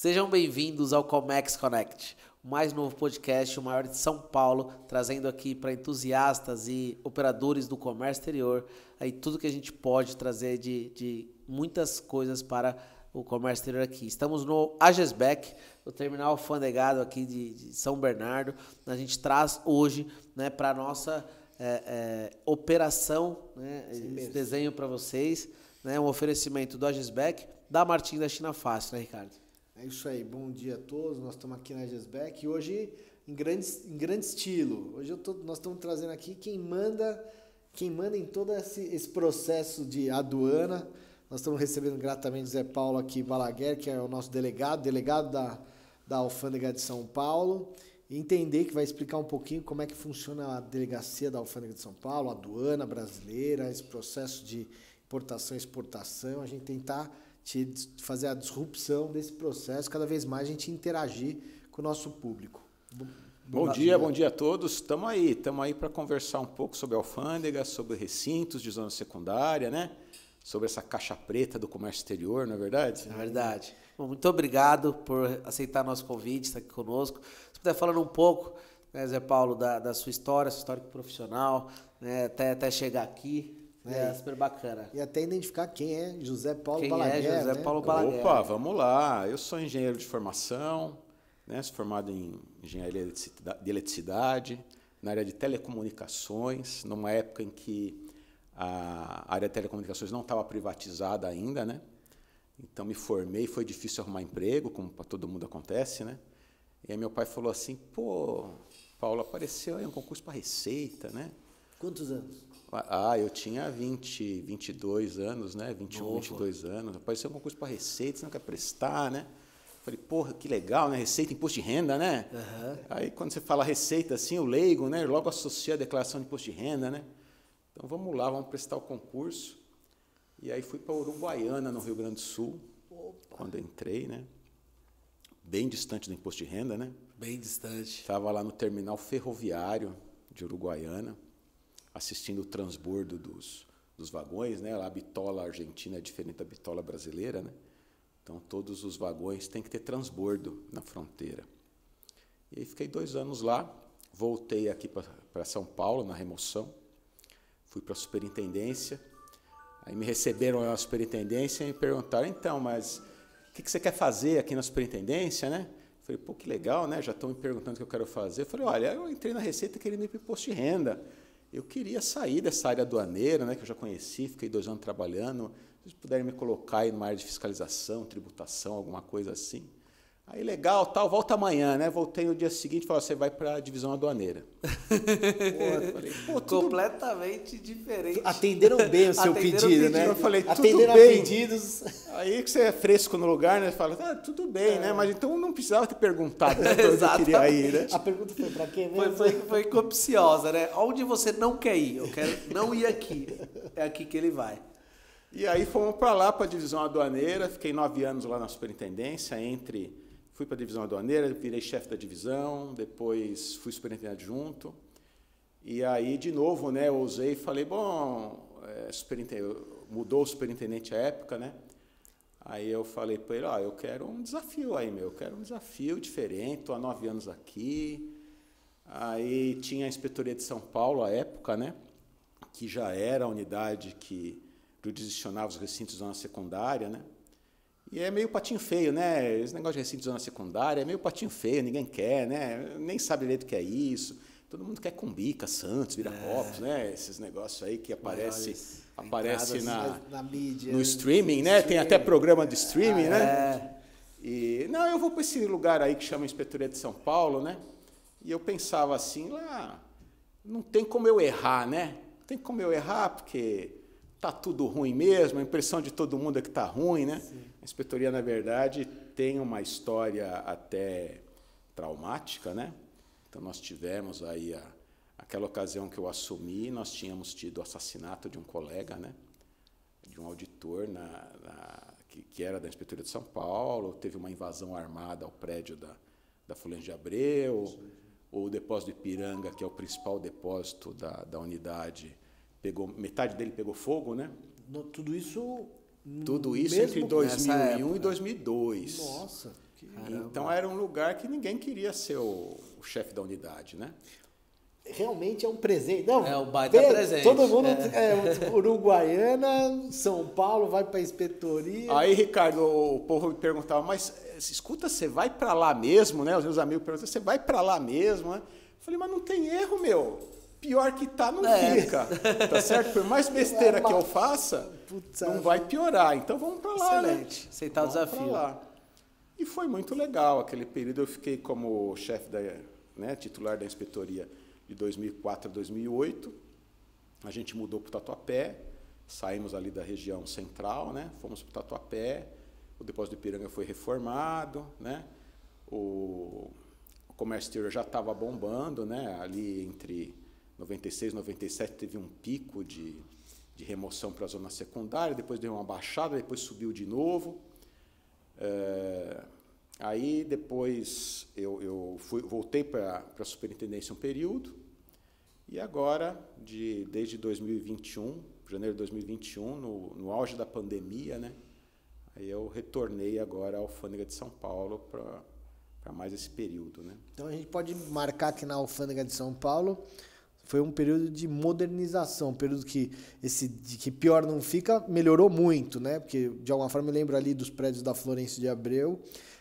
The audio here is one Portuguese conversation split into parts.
Sejam bem-vindos ao Comex Connect, o mais novo podcast, o maior de São Paulo, trazendo aqui para entusiastas e operadores do comércio exterior aí tudo que a gente pode trazer de muitas coisas para o comércio exterior aqui. Estamos no AGESBEC, o terminal alfandegado aqui de São Bernardo. A gente traz hoje, né, para a nossa operação, né, esse desenho para vocês, né, um oferecimento do AGESBEC, da Martins da China Fácil, né, Ricardo? É isso aí, bom dia a todos, nós estamos aqui na AGESBEC e hoje em grande estilo. Hoje nós estamos trazendo aqui quem manda em todo esse processo de aduana. Nós estamos recebendo gratamente o Zé Paulo aqui, Balaguer, que é o nosso delegado da Alfândega de São Paulo, e entender que vai explicar um pouquinho como é que funciona a delegacia da Alfândega de São Paulo, a aduana brasileira, esse processo de importação e exportação, a gente tentar fazer a disrupção desse processo, cada vez mais a gente interagir com o nosso público. Bom dia a todos. Estamos aí para conversar um pouco sobre a alfândega, sobre recintos de zona secundária, né? Sobre essa caixa preta do comércio exterior, não é verdade? É verdade. Bom, muito obrigado por aceitar nosso convite, estar aqui conosco. Se puder falar um pouco, né, Zé Paulo, da sua história profissional, né, até chegar aqui. É super bacana. E até identificar quem é José Paulo Balaguer. Quem é José Paulo Balaguer. Opa, vamos lá. Eu sou engenheiro de formação, né? Sou formado em engenharia de eletricidade, na área de telecomunicações, numa época em que a área de telecomunicações não estava privatizada ainda, né? Então me formei, foi difícil arrumar emprego, como para todo mundo acontece, né? E aí meu pai falou assim: pô, Paulo, apareceu aí um concurso para Receita, né? Quantos anos? Eu tinha 22 anos, né? 21, 22 anos. Apareceu um concurso para Receita, você não quer prestar, né? Falei, porra, que legal, né? Receita, imposto de renda, né? Uhum. Aí, quando você fala Receita, assim, o leigo, né? Logo associa a declaração de imposto de renda, né? Então, vamos lá, vamos prestar o concurso. E aí, fui para Uruguaiana, no Rio Grande do Sul, quando eu entrei, né? Bem distante do imposto de renda, né? Bem distante. Estava lá no terminal ferroviário de Uruguaiana, assistindo o transbordo dos vagões, né? A bitola argentina é diferente da bitola brasileira, né? Então, todos os vagões têm que ter transbordo na fronteira. E aí fiquei 2 anos lá, voltei aqui para São Paulo, na remoção, fui para a superintendência, aí me receberam na superintendência e me perguntaram, então, mas o que você quer fazer aqui na superintendência, né? Falei, pô, que legal, né? Já estão me perguntando o que eu quero fazer. Falei, olha, eu entrei na Receita querendo ir para o imposto de renda. Eu queria sair dessa área aduaneira, né, que eu já conheci, fiquei 2 anos trabalhando. Se vocês puderem me colocar aí numa área de fiscalização, tributação, alguma coisa assim. Aí, legal, tal, volta amanhã, né? Voltei no dia seguinte e falei, você vai para a divisão aduaneira. Falei, completamente diferente. Atenderam bem o seu pedido, né? Eu falei, tudo atenderam bem. A pedidos. Aí que você é fresco no lugar, né? Fala, tudo bem, né? Mas então não precisava ter perguntado para onde eu queria ir, né? A pergunta foi para quem mesmo? Foi capciosa, né? Onde você não quer ir? Eu quero não ir aqui. É aqui que ele vai. E aí fomos para lá, para a divisão aduaneira. Fiquei 9 anos lá na superintendência, fui para a divisão aduaneira, virei chefe da divisão, depois fui superintendente adjunto. E aí, de novo, né, eu ousei e falei, bom, mudou o superintendente à época, né? Aí eu falei para ele, eu quero um desafio aí, eu quero um desafio diferente, estou há 9 anos aqui. Aí tinha a Inspetoria de São Paulo à época, né, que já era a unidade que jurisdicionava os recintos de zona secundária, né? E é meio patinho feio, né? Esse negócio de recinto de zona secundária é meio patinho feio, ninguém quer, né? Nem sabe direito o que é isso. Todo mundo quer Cumbica, Santos, Viracopos, né? Esses negócios aí que aparece na mídia, no streaming, né? Tem até programa de streaming, né? E não, eu vou para esse lugar aí que chama Inspetoria de São Paulo, né? E eu pensava assim, lá não tem como eu errar, né? Não tem como eu errar porque tá tudo ruim mesmo, a impressão de todo mundo é que tá ruim, né? Sim. A inspetoria, na verdade, tem uma história até traumática, né? Então, nós tivemos aí, aquela ocasião que eu assumi, nós tínhamos tido o assassinato de um colega, né? De um auditor que era da Inspetoria de São Paulo, teve uma invasão armada ao prédio da Fulgêncio de Abreu, o depósito de Ipiranga, que é o principal depósito da unidade, metade dele pegou fogo, né? Tudo isso entre 2001 e 2002. Nossa, Então era um lugar que ninguém queria ser o chefe da unidade, né? Realmente é um presente. Não, é um baita presente. Todo mundo, Uruguaiana, São Paulo, vai para a inspetoria. Aí, Ricardo, o povo me perguntava, mas escuta, você vai para lá mesmo, né? Os meus amigos perguntavam, você vai para lá mesmo, né? Eu falei, mas não tem erro, meu. Pior que tá, não fica. Tá certo? Por mais besteira que eu faça, não vai piorar. Então vamos para lá, excelente. Né? Aceitar o desafio. Lá. E foi muito legal. Aquele período eu fiquei como chefe titular da inspetoria de 2004 a 2008. A gente mudou para o Tatuapé, saímos ali da região central, né? Fomos para o Tatuapé, o depósito do Ipiranga foi reformado, né? O comércio exterior já estava bombando, né? Ali entre 96 e 97 teve um pico de remoção para a zona secundária, depois deu uma baixada, depois subiu de novo. Aí depois eu voltei para a superintendência um período, e agora, desde 2021, janeiro de 2021, no auge da pandemia, né, aí eu retornei agora à Alfândega de São Paulo para mais esse período. Né. Então a gente pode marcar que na Alfândega de São Paulo foi um período de modernização, um período que pior não fica, melhorou muito, né? Porque de alguma forma eu lembro ali dos prédios da Florencio de Abreu,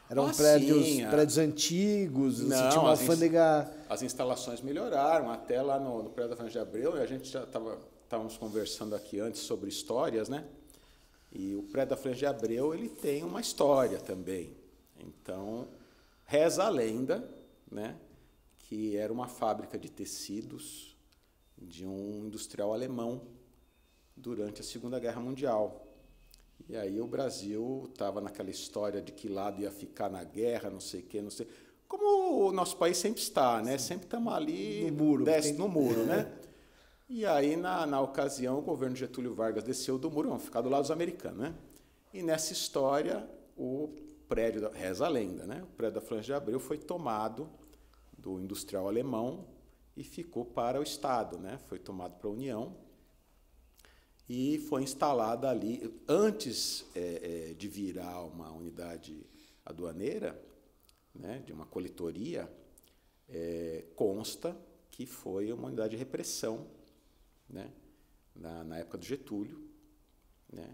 eram prédios antigos, você tinha uma alfândega... As instalações melhoraram, até lá no prédio da Florencio de Abreu, a gente já estávamos conversando aqui antes sobre histórias, né? E o prédio da Florencio de Abreu, ele tem uma história também. Então, reza a lenda, né, que era uma fábrica de tecidos de um industrial alemão durante a Segunda Guerra Mundial. E aí o Brasil estava naquela história de que lado ia ficar na guerra, não sei o quê, não sei. Como o nosso país sempre está, né? Sempre estamos ali no muro, no muro, né? E aí, na ocasião, o governo Getúlio Vargas desceu do muro, vamos ficar do lado dos americanos, né? E nessa história, o prédio, reza a lenda, né? O prédio da Florencio de Abreu foi tomado do industrial alemão e ficou para o Estado, né? Foi tomado para a União e foi instalada ali, antes de virar uma unidade aduaneira, né, de uma coletoria, consta que foi uma unidade de repressão, né, na época do Getúlio, né,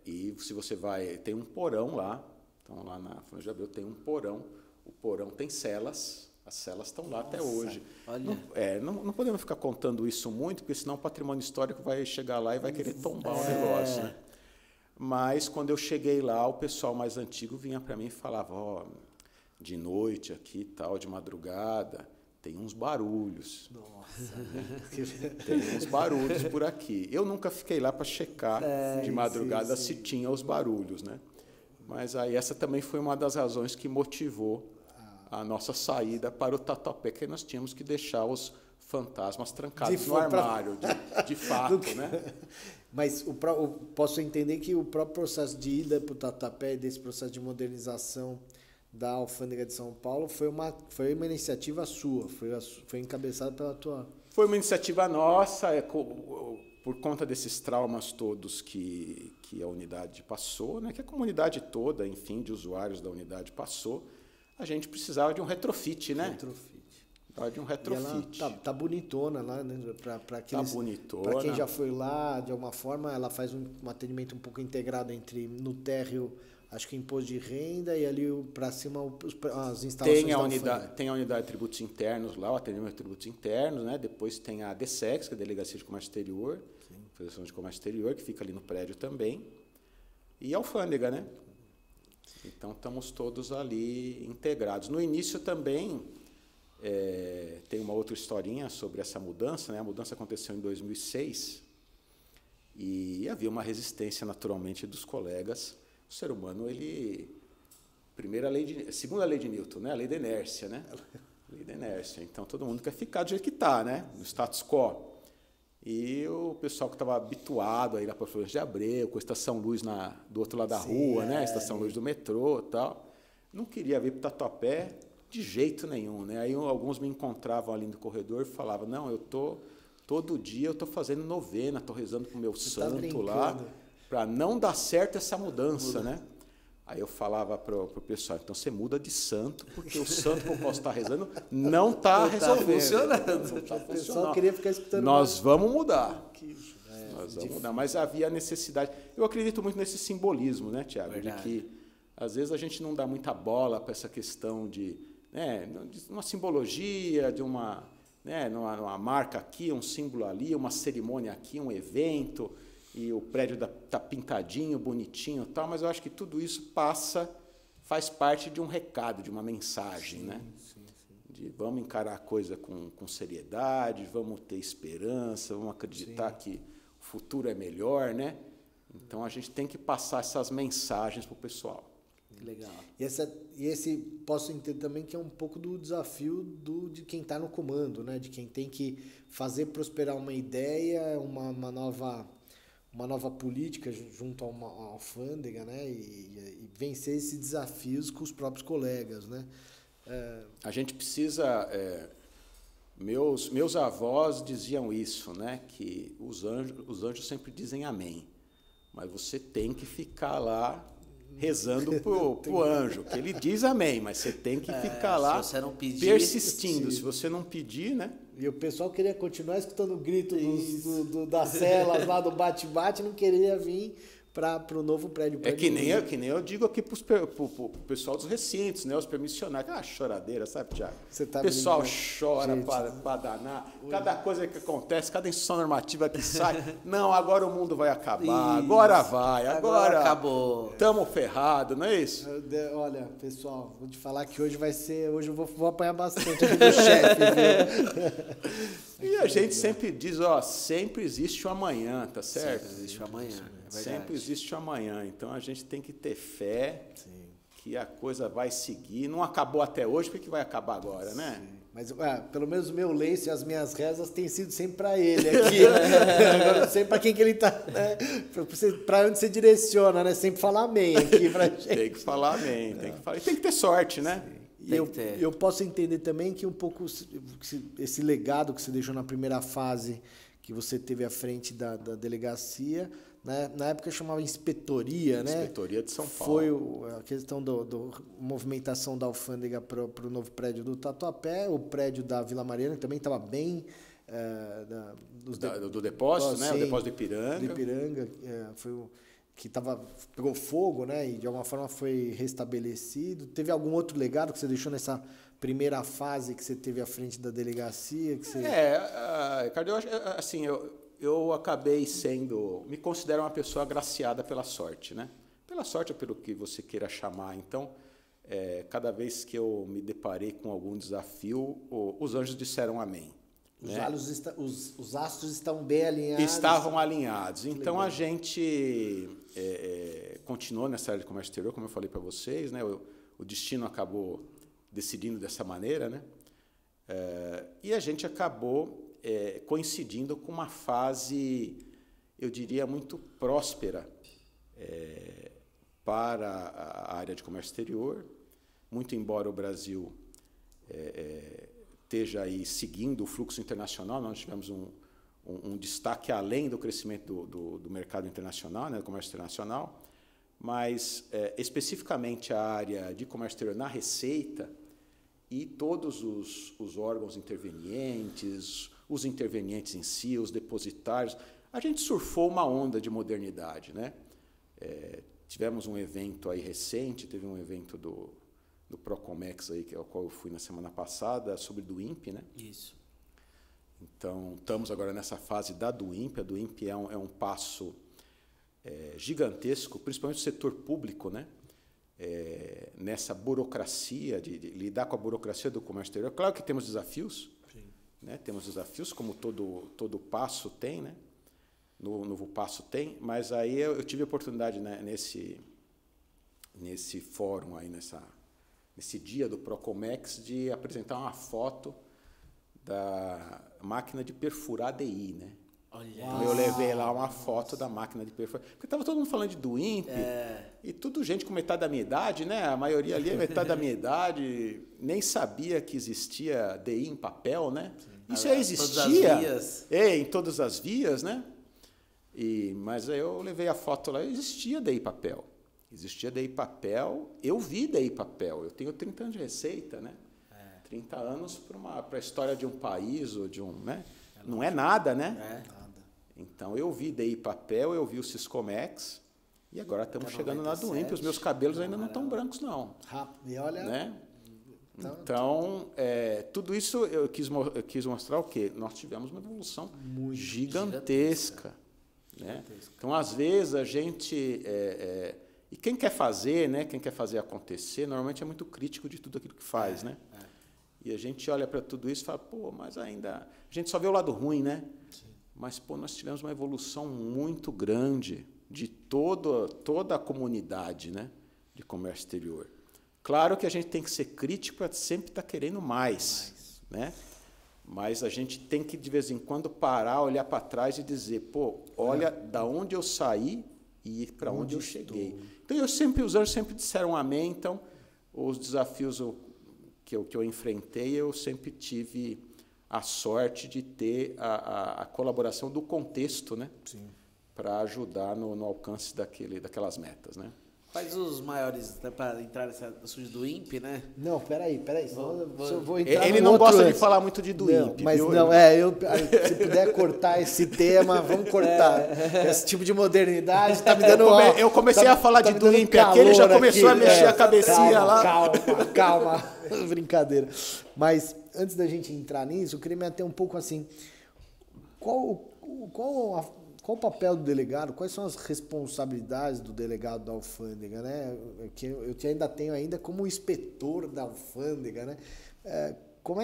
e se você vai, tem um porão lá, então lá na Florencio de Abreu tem um porão, o porão tem celas, as celas estão lá até hoje. Não podemos ficar contando isso muito, porque senão o patrimônio histórico vai chegar lá e vai querer tombar o negócio, né? Mas quando eu cheguei lá, o pessoal mais antigo vinha para mim e falava, de noite aqui, tal, de madrugada, tem uns barulhos. Nossa. Tem uns barulhos por aqui. Eu nunca fiquei lá para checar de madrugada se tinha os barulhos, né? Mas aí essa também foi uma das razões que motivou a nossa saída para o Tatuapé, que nós tínhamos que deixar os fantasmas trancados no armário, de fato, né? Mas posso entender que o próprio processo de ida para o Tatuapé, desse processo de modernização da Alfândega de São Paulo, foi uma iniciativa sua, foi encabeçada pela tua... Foi uma iniciativa nossa, por conta desses traumas todos que a unidade passou, né, que a comunidade toda, enfim, de usuários da unidade passou, a gente precisava de um retrofit, né? De um retrofit. E ela tá bonitona lá, né? Tá bonitona. Para quem já foi lá, de alguma forma, ela faz um atendimento um pouco integrado entre no térreo, acho que imposto de renda, e ali para cima as instalações tem a unidade de tributos internos lá, o atendimento de tributos internos, né? Depois tem a DSEX, que é a Delegacia de Comércio Exterior, Federação de Comércio Exterior, que fica ali no prédio também, e a alfândega, né? Então, estamos todos ali integrados. No início também tem uma outra historinha sobre essa mudança, né? A mudança aconteceu em 2006 e havia uma resistência, naturalmente, dos colegas. O ser humano, segunda lei de Newton, né? A lei da inércia, né? Lei da inércia. Então, todo mundo quer ficar do jeito que está, né? No status quo. E o pessoal que estava habituado a ir lá para a Florencio de Abreu, com a Estação Luz do outro lado da rua, né? A Estação Luz do metrô e tal, não queria vir para o Tatuapé de jeito nenhum, né? Aí alguns me encontravam ali no corredor e falavam, não, todo dia eu estou fazendo novena, estou rezando para o meu santo lá, para não dar certo essa mudança, né? Aí eu falava pro pessoal, então você muda de santo, porque o santo que eu posso estar rezando não está resolvendo. Funcionando. Não tá O pessoal funcionando. queria ficar escutando. Nós vamos mudar. É, Nós vamos mudar. Mas havia necessidade. Eu acredito muito nesse simbolismo, né, Tiago? De Verdade. que às vezes a gente não dá muita bola para essa questão de uma simbologia, de uma marca aqui, um símbolo ali, uma cerimônia aqui, um evento, e o prédio está pintadinho, bonitinho e tal, mas eu acho que tudo isso faz parte de um recado, de uma mensagem, né? Sim. De vamos encarar a coisa com seriedade, vamos ter esperança, vamos acreditar que o futuro é melhor, né? Então a gente tem que passar essas mensagens para o pessoal. Que legal. E esse posso entender também que é um pouco do desafio de quem está no comando, né? De quem tem que fazer prosperar uma ideia, uma nova política junto a uma alfândega, né? E vencer esses desafios com os próprios colegas, né? A gente precisa... meus avós diziam isso, né? Que os anjos sempre dizem amém, mas você tem que ficar lá rezando pro anjo, que ele diz amém, mas você tem que ficar lá se você não pedir, persistindo. Se você não pedir, né? E o pessoal queria continuar escutando o grito das celas lá do bate-bate, não queria vir para o novo prédio. É que nem eu digo aqui pro pessoal dos recintos, né? Os permissionários. Ah, choradeira, sabe, Tiago? Tá o pessoal brincando. chora Gente, para danar. Cada coisa que acontece, cada instrução normativa que sai. Não, agora o mundo vai acabar. Isso. Agora vai. Agora acabou. Estamos ferrados, não é isso? Olha, pessoal, vou te falar que hoje Hoje eu vou apanhar bastante aqui do chefe, viu? E a gente sempre diz, sempre existe o amanhã, tá certo? Sempre existe o amanhã, é verdade. Sempre existe o amanhã. Então a gente tem que ter fé que a coisa vai seguir. Não acabou até hoje, por que vai acabar agora, né? Mas pelo menos o meu lenço e as minhas rezas têm sido sempre para ele aqui. Agora não sei para quem que ele está, né? Para onde você direciona, né? Sempre falar amém aqui para gente. Tem que falar amém, e tem que ter sorte, né? E eu posso entender também que um pouco esse legado que você deixou na primeira fase, que você teve à frente da delegacia, né? Na época chamava Inspetoria, né? Inspetoria de São Paulo. Foi a questão da movimentação da alfândega para o novo prédio do Tatuapé, o prédio da Vila Mariana, que também estava bem... do depósito, né? Sim, O depósito de Ipiranga. De Ipiranga, que pegou fogo, né? E de alguma forma foi restabelecido. Teve algum outro legado que você deixou nessa primeira fase que você teve à frente da delegacia? Ricardo, eu acabei me considero uma pessoa agraciada pela sorte, né? Pela sorte ou pelo que você queira chamar. Então, cada vez que eu me deparei com algum desafio, os anjos disseram amém. Os astros estão bem alinhados. Estavam alinhados. Então, a gente continuou nessa área de comércio exterior, como eu falei para vocês, né? O destino acabou decidindo dessa maneira, né? E a gente acabou coincidindo com uma fase, eu diria, muito próspera para a área de comércio exterior, muito embora o Brasil esteja aí seguindo o fluxo internacional. Nós tivemos um destaque além do crescimento do mercado internacional, né, do comércio internacional, mas especificamente a área de comércio exterior na Receita e todos os órgãos intervenientes, os intervenientes em si, os depositários, a gente surfou uma onda de modernidade, né? Tivemos um evento aí recente, teve um evento do Procomex aí, ao qual eu fui na semana passada, sobre do INPE, né? Isso. Então, estamos agora nessa fase da do INPE. A do INPE é um passo gigantesco, principalmente o setor público, né? Nessa burocracia, de lidar com a burocracia do comércio exterior. Claro que temos desafios, né? Temos desafios, como todo passo tem, né? Novo passo tem, mas aí eu tive a oportunidade, né, nesse fórum, aí, nesse dia do Procomex, de apresentar uma foto da máquina de perfurar DI, né? Olha. Então, eu levei lá uma foto da máquina de perfurar. Porque estava todo mundo falando do INPE, e tudo gente com metade da minha idade, né? A maioria ali é metade da minha idade, nem sabia que existia DI em papel, né? Isso já existia em todas as vias, né? Mas aí eu levei a foto lá e existia DI papel. Existia DI papel, eu vi DI papel. Eu tenho 30 anos de receita, né? 30 anos para a história de um país ou de um... Né? Não é nada, né? Nada. Então, eu vi DI papel, eu vi o Siscomex, e agora estamos chegando na 97, Duimp. Os meus cabelos ainda não estão brancos, não. Rápido. E olha... Né? Então, tudo isso eu quis mostrar o quê? Nós tivemos uma evolução gigantesca. Né? Então, às vezes, a gente... e quem quer fazer, né? Quem quer fazer acontecer, normalmente é muito crítico de tudo aquilo que faz. Né? E a gente olha para tudo isso e fala, pô, mas ainda... A gente só vê o lado ruim, né? Sim. Mas, pô, nós tivemos uma evolução muito grande de toda a comunidade, né? De comércio exterior. Claro que a gente tem que ser crítico para sempre estar querendo mais. Né? Mas a gente tem que, de vez em quando, parar, olhar para trás e dizer, pô, olha da onde eu saí e para onde eu cheguei. Então, os anjos sempre disseram amém. Então, os desafios que eu enfrentei, eu sempre tive a sorte de ter a colaboração do contexto, né? Para ajudar no alcance daquelas metas. Né? Quais os maiores, né, para entrar nessa assunto do INPE, né? Não, peraí. Eu vou entrar ele não gosta de falar muito de do INPE. Mas viu? não, se puder cortar esse tema, vamos cortar. Esse tipo de modernidade está me dando... Eu comecei a falar de do INPE aqui, ele já começou a mexer a cabecinha lá. Calma. Brincadeira. Mas antes da gente entrar nisso, eu queria me ater um pouco assim. Qual o papel do delegado? Quais são as responsabilidades do delegado da alfândega, né? Que eu ainda tenho como inspetor da alfândega, né? Como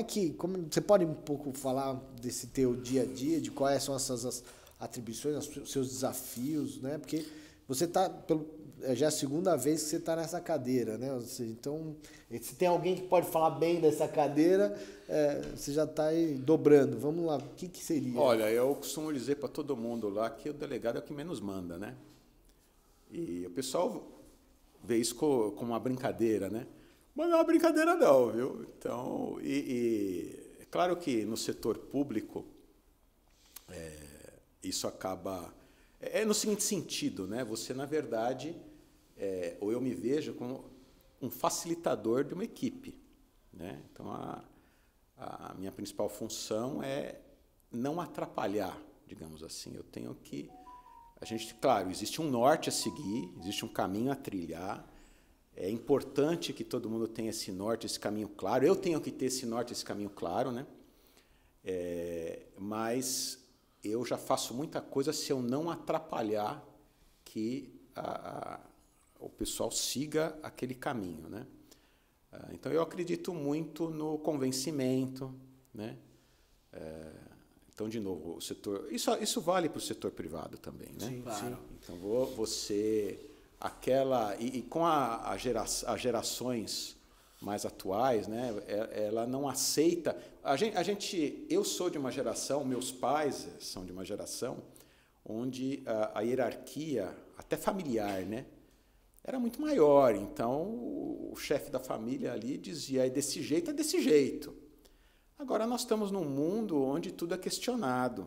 você pode um pouco falar desse teu dia a dia, de quais são essas atribuições, os seus desafios, né? Porque você está já é a segunda vez que você está nessa cadeira, né? Ou seja, então, se tem alguém que pode falar bem dessa cadeira, você já está aí dobrando. Vamos lá, o que seria? Olha, eu costumo dizer para todo mundo lá que o delegado é o que menos manda, né? E o pessoal vê isso como uma brincadeira, né? Mas não é uma brincadeira não, viu? Então, é claro que no setor público, isso acaba... no seguinte sentido, né? Você, na verdade, ou eu me vejo como um facilitador de uma equipe. Né? Então, a minha principal função é não atrapalhar, digamos assim. Eu tenho que... Claro, existe um norte a seguir, existe um caminho a trilhar. É importante que todo mundo tenha esse norte, esse caminho claro. Eu tenho que ter esse norte, esse caminho claro, né? Mas eu já faço muita coisa se eu não atrapalhar que o pessoal siga aquele caminho, né? Então, eu acredito muito no convencimento, né? Então, de novo, o setor... Isso vale para o setor privado também, né? Sim, claro. Então, você... E com as gerações mais atuais, né? Ela não aceita... Eu sou de uma geração, meus pais são de uma geração, onde a hierarquia, até familiar, né? Era muito maior. Então, o chefe da família ali dizia, é desse jeito, é desse jeito. Agora, nós estamos num mundo onde tudo é questionado.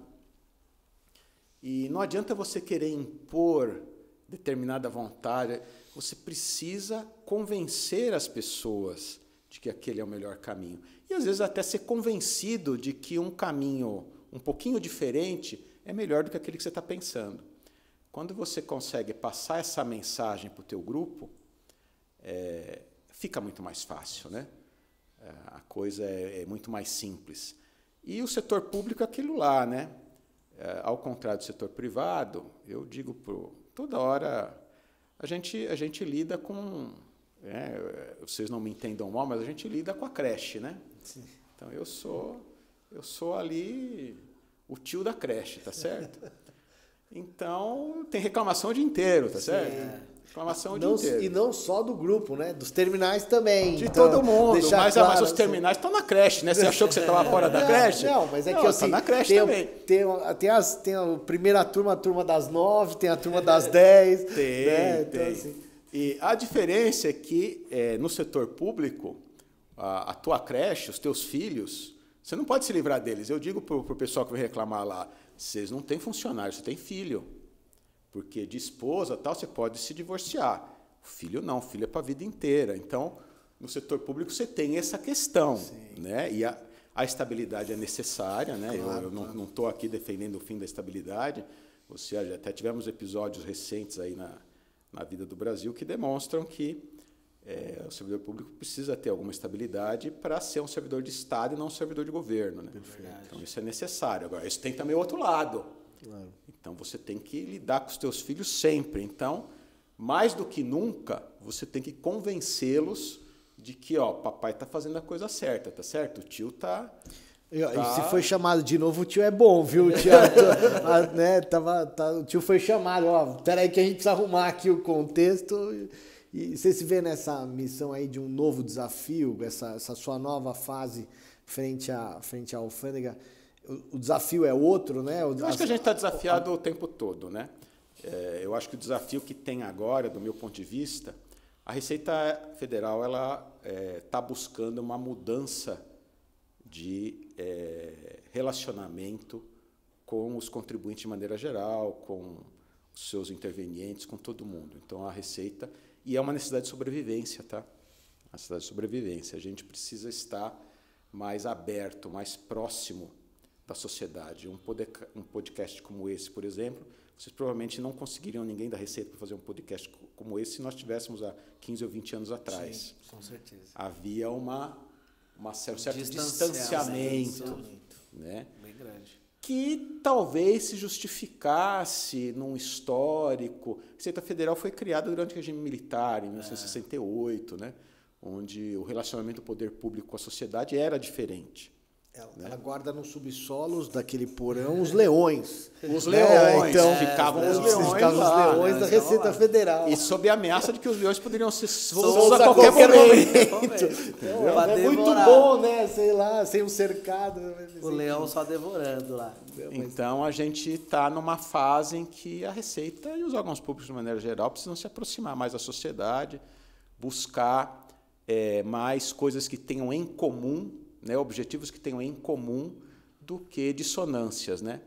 E não adianta você querer impor determinada vontade, você precisa convencer as pessoas de que aquele é o melhor caminho. E, às vezes, até ser convencido de que um caminho um pouquinho diferente é melhor do que aquele que você está pensando. Quando você consegue passar essa mensagem para o teu grupo, fica muito mais fácil, né? A coisa é muito mais simples. E o setor público é aquilo lá, né? Ao contrário do setor privado, eu digo toda hora, a gente lida com... vocês não me entendam mal, mas a gente lida com a creche, né? Sim. Então, eu sou ali o tio da creche, tá certo? Então, tem reclamação o dia inteiro, tá certo? Reclamação o dia inteiro. E não só do grupo, né? Dos terminais também. De todo mundo. Mas os terminais estão na creche, né? Você achou que você estava fora da creche? Não, mas é que assim... na creche também. Tem a primeira turma, a turma das 9, tem a turma das 10. Tem. Então, assim... E a diferença é que, no setor público, a tua creche, os teus filhos, você não pode se livrar deles. Eu digo para o pessoal que vai reclamar lá, vocês não têm funcionário, você tem filho. Porque de esposa, tal, você pode se divorciar. O filho não, o filho é para a vida inteira. Então, no setor público você tem essa questão, né? E a estabilidade é necessária, né? Claro, eu não estou aqui defendendo o fim da estabilidade. Ou seja, até tivemos episódios recentes aí na vida do Brasil que demonstram que o servidor público precisa ter alguma estabilidade para ser um servidor de Estado e não um servidor de governo, né? Então isso é necessário. Agora, isso tem também o outro lado. Claro. Então você tem que lidar com os teus filhos sempre. Então, mais do que nunca, você tem que convencê-los de que, papai está fazendo a coisa certa, tá certo? O tio tá... E se foi chamado de novo, o tio é bom, viu? O Thiago, né, o tio foi chamado, peraí que a gente precisa arrumar aqui o contexto. E você se vê nessa missão aí de um novo desafio, essa sua nova fase frente à alfândega. O desafio é outro, né? Eu acho que a gente está desafiado o tempo todo, né? Eu acho que o desafio que tem agora, do meu ponto de vista, a Receita Federal ela está buscando uma mudança de relacionamento com os contribuintes de maneira geral, com os seus intervenientes, com todo mundo. Então, a Receita... E é uma necessidade de sobrevivência, tá? Uma necessidade de sobrevivência. A gente precisa estar mais aberto, mais próximo da sociedade. Um podcast como esse, por exemplo, vocês provavelmente não conseguiriam ninguém da Receita para fazer um podcast como esse se nós tivéssemos há 15 ou 20 anos atrás. Sim, com certeza. Havia um certo distanciamento, né? Bem grande. Que talvez se justificasse num histórico. A Receita Federal foi criada durante o regime militar, em 1968, né? Onde o relacionamento do poder público com a sociedade era diferente. Ela guarda nos subsolos daquele porão os leões. Os leões, então, ficavam os leões ficavam lá, os leões da Receita lá. Federal. E sob a ameaça de que os leões poderiam ser Soltos soltos a qualquer momento. É muito bom, né? Sei lá, sem um cercado. O leão só devorando lá. Então, a gente está numa fase em que a Receita e os órgãos públicos, de maneira geral, precisam se aproximar mais da sociedade, buscar mais coisas que tenham em comum, né, objetivos que tenham em comum, do que dissonâncias, né?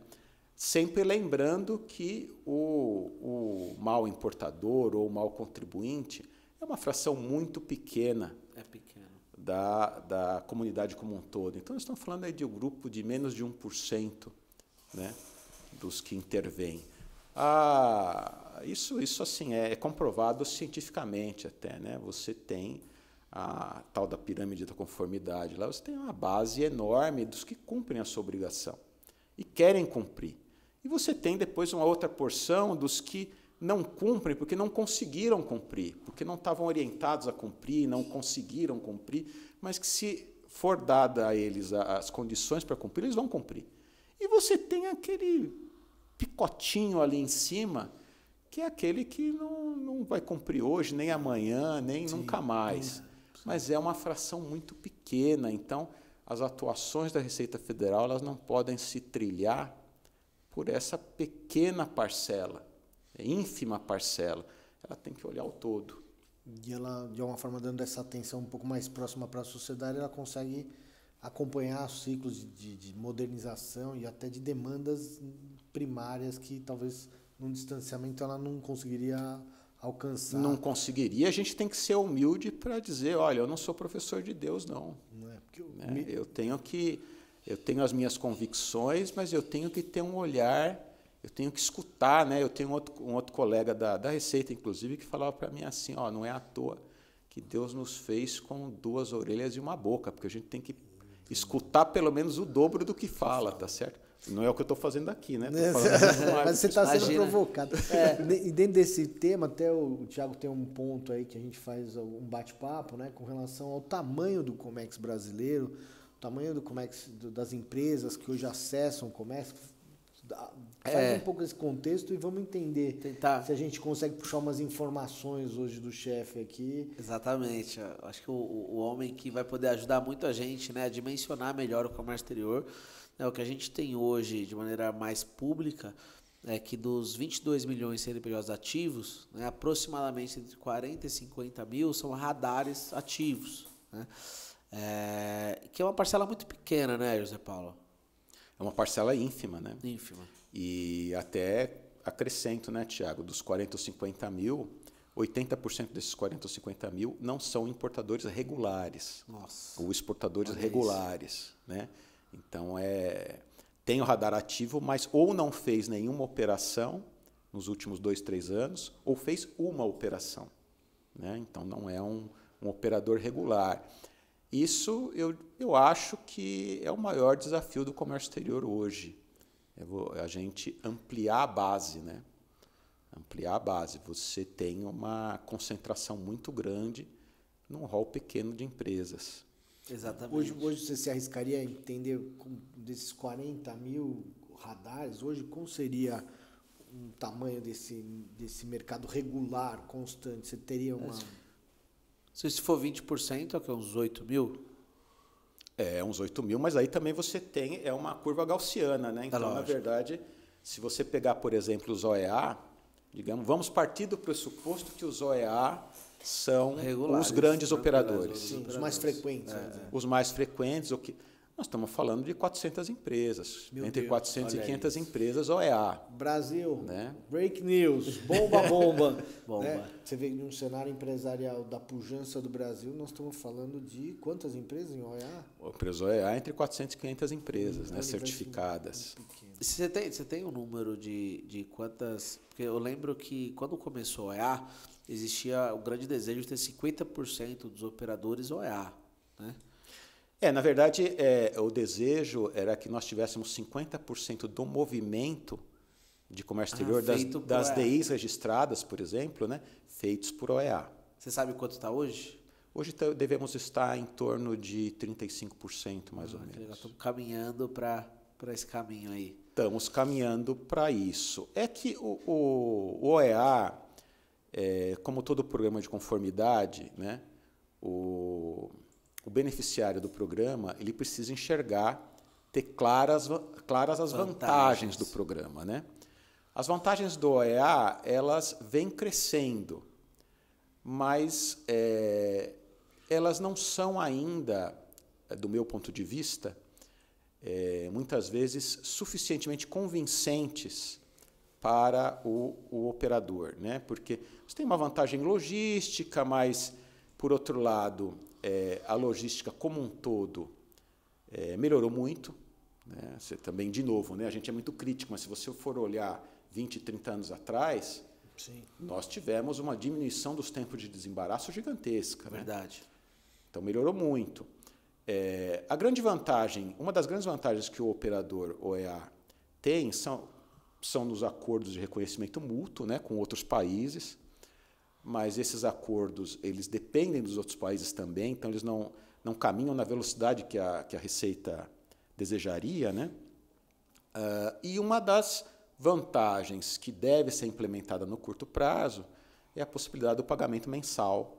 Sempre lembrando que o mal importador ou o mal contribuinte é uma fração muito pequena. É pequeno. Da comunidade como um todo. Então, nós estamos falando aí de um grupo de menos de 1%, né, dos que intervêm. Isso assim, é comprovado cientificamente até. Né? Você tem a tal da pirâmide da conformidade. Lá você tem uma base enorme dos que cumprem a sua obrigação e querem cumprir. E você tem depois uma outra porção dos que não cumprem porque não conseguiram cumprir, porque não estavam orientados a cumprir, não conseguiram cumprir, mas que se for dada a eles as condições para cumprir, eles vão cumprir. E você tem aquele picotinho ali em cima, que é aquele que não vai cumprir hoje, nem amanhã, nem nunca mais. Mas é uma fração muito pequena, então as atuações da Receita Federal elas não podem se trilhar por essa pequena parcela, ínfima parcela. Ela tem que olhar o todo. E ela, de alguma forma, dando essa atenção um pouco mais próxima para a sociedade, ela consegue acompanhar os ciclos de modernização e até de demandas primárias que talvez num distanciamento ela não conseguiria alcançar. Não conseguiria. A gente tem que ser humilde para dizer, olha, eu não sou professor de Deus, não. Não é? Porque Eu tenho as minhas convicções, mas eu tenho que ter um olhar, eu tenho que escutar, né? Eu tenho um outro colega da Receita, inclusive, que falava para mim assim, não é à toa que Deus nos fez com 2 orelhas e uma boca, porque a gente tem que escutar pelo menos o dobro do que fala, tá certo? Não é o que eu estou fazendo aqui, né? Mas você está sendo provocado. E dentro desse tema, até o Thiago tem um ponto aí que a gente faz um bate-papo, né, com relação ao tamanho do Comex brasileiro, o tamanho do Comex das empresas que hoje acessam o Comex. Faz um pouco esse contexto e vamos entender se a gente consegue puxar umas informações hoje do chefe aqui. Exatamente. Eu acho que o homem que vai poder ajudar muito a gente, né, a dimensionar melhor o comércio exterior. O que a gente tem hoje de maneira mais pública é que dos 22 milhões de CNPJs ativos, né, aproximadamente entre 40 e 50 mil são radares ativos, né? Que é uma parcela muito pequena, né, José Paulo? É uma parcela ínfima, né? Ínfima. E até acrescento, né, Tiago, dos 40 ou 50 mil, 80% desses 40 ou 50 mil não são importadores regulares. Nossa. Ou exportadores Olha regulares. Né? Então, tem o radar ativo, mas ou não fez nenhuma operação nos últimos 2, 3 anos, ou fez uma operação. Né? Então, não é um operador regular. Isso eu acho que é o maior desafio do comércio exterior hoje. A gente ampliar a base, né? Ampliar a base. Você tem uma concentração muito grande num rol pequeno de empresas. Exatamente. Hoje você se arriscaria a entender desses 40 mil radares, hoje como seria um tamanho desse mercado regular, constante? Você teria uma... Se for 20%, é o que? Uns 8 mil? Uns 8 mil, mas aí também você tem uma curva gaussiana, né? Então, na verdade, se você pegar, por exemplo, os OEA, digamos, vamos partir do pressuposto que os OEA são regulares, os grandes operadores. Sim, os mais frequentes. Os mais frequentes, nós estamos falando de 400 empresas, entre 400 e 500 empresas OEA. Brasil, né? Break news, bomba. Bomba. Né? Você vê num cenário empresarial da pujança do Brasil, nós estamos falando de quantas empresas em OEA? A empresa OEA entre 400 e 500 empresas, né, certificadas. Você tem um número de quantas... Porque eu lembro que quando começou a OEA, existia o grande desejo de ter 50% dos operadores OEA, né? Na verdade, o desejo era que nós tivéssemos 50% do movimento de comércio exterior das DIs registradas, por exemplo, né, feitos por OEA. Você sabe quanto está hoje? Hoje devemos estar em torno de 35%, mais ou menos. Estamos caminhando para esse caminho aí. Estamos caminhando para isso. É que o OEA, como todo programa de conformidade, né, o beneficiário do programa ele precisa enxergar, ter claras as vantagens do programa. Né? As vantagens do OEA elas vêm crescendo, mas elas não são ainda, do meu ponto de vista, muitas vezes suficientemente convincentes para o operador. Né? Porque você tem uma vantagem logística, mas, por outro lado, a logística como um todo melhorou muito. Né? Você também, de novo, né? A gente é muito crítico, mas se você for olhar 20, 30 anos atrás, sim, nós tivemos uma diminuição dos tempos de desembaraço gigantesca. Verdade. Né? Então, melhorou muito. A grande vantagem, uma das grandes vantagens que o operador OEA tem são nos acordos de reconhecimento mútuo, né, com outros países. Mas esses acordos eles dependem dos outros países também, então eles não caminham na velocidade que a Receita desejaria. Né? E uma das vantagens que deve ser implementada no curto prazo é a possibilidade do pagamento mensal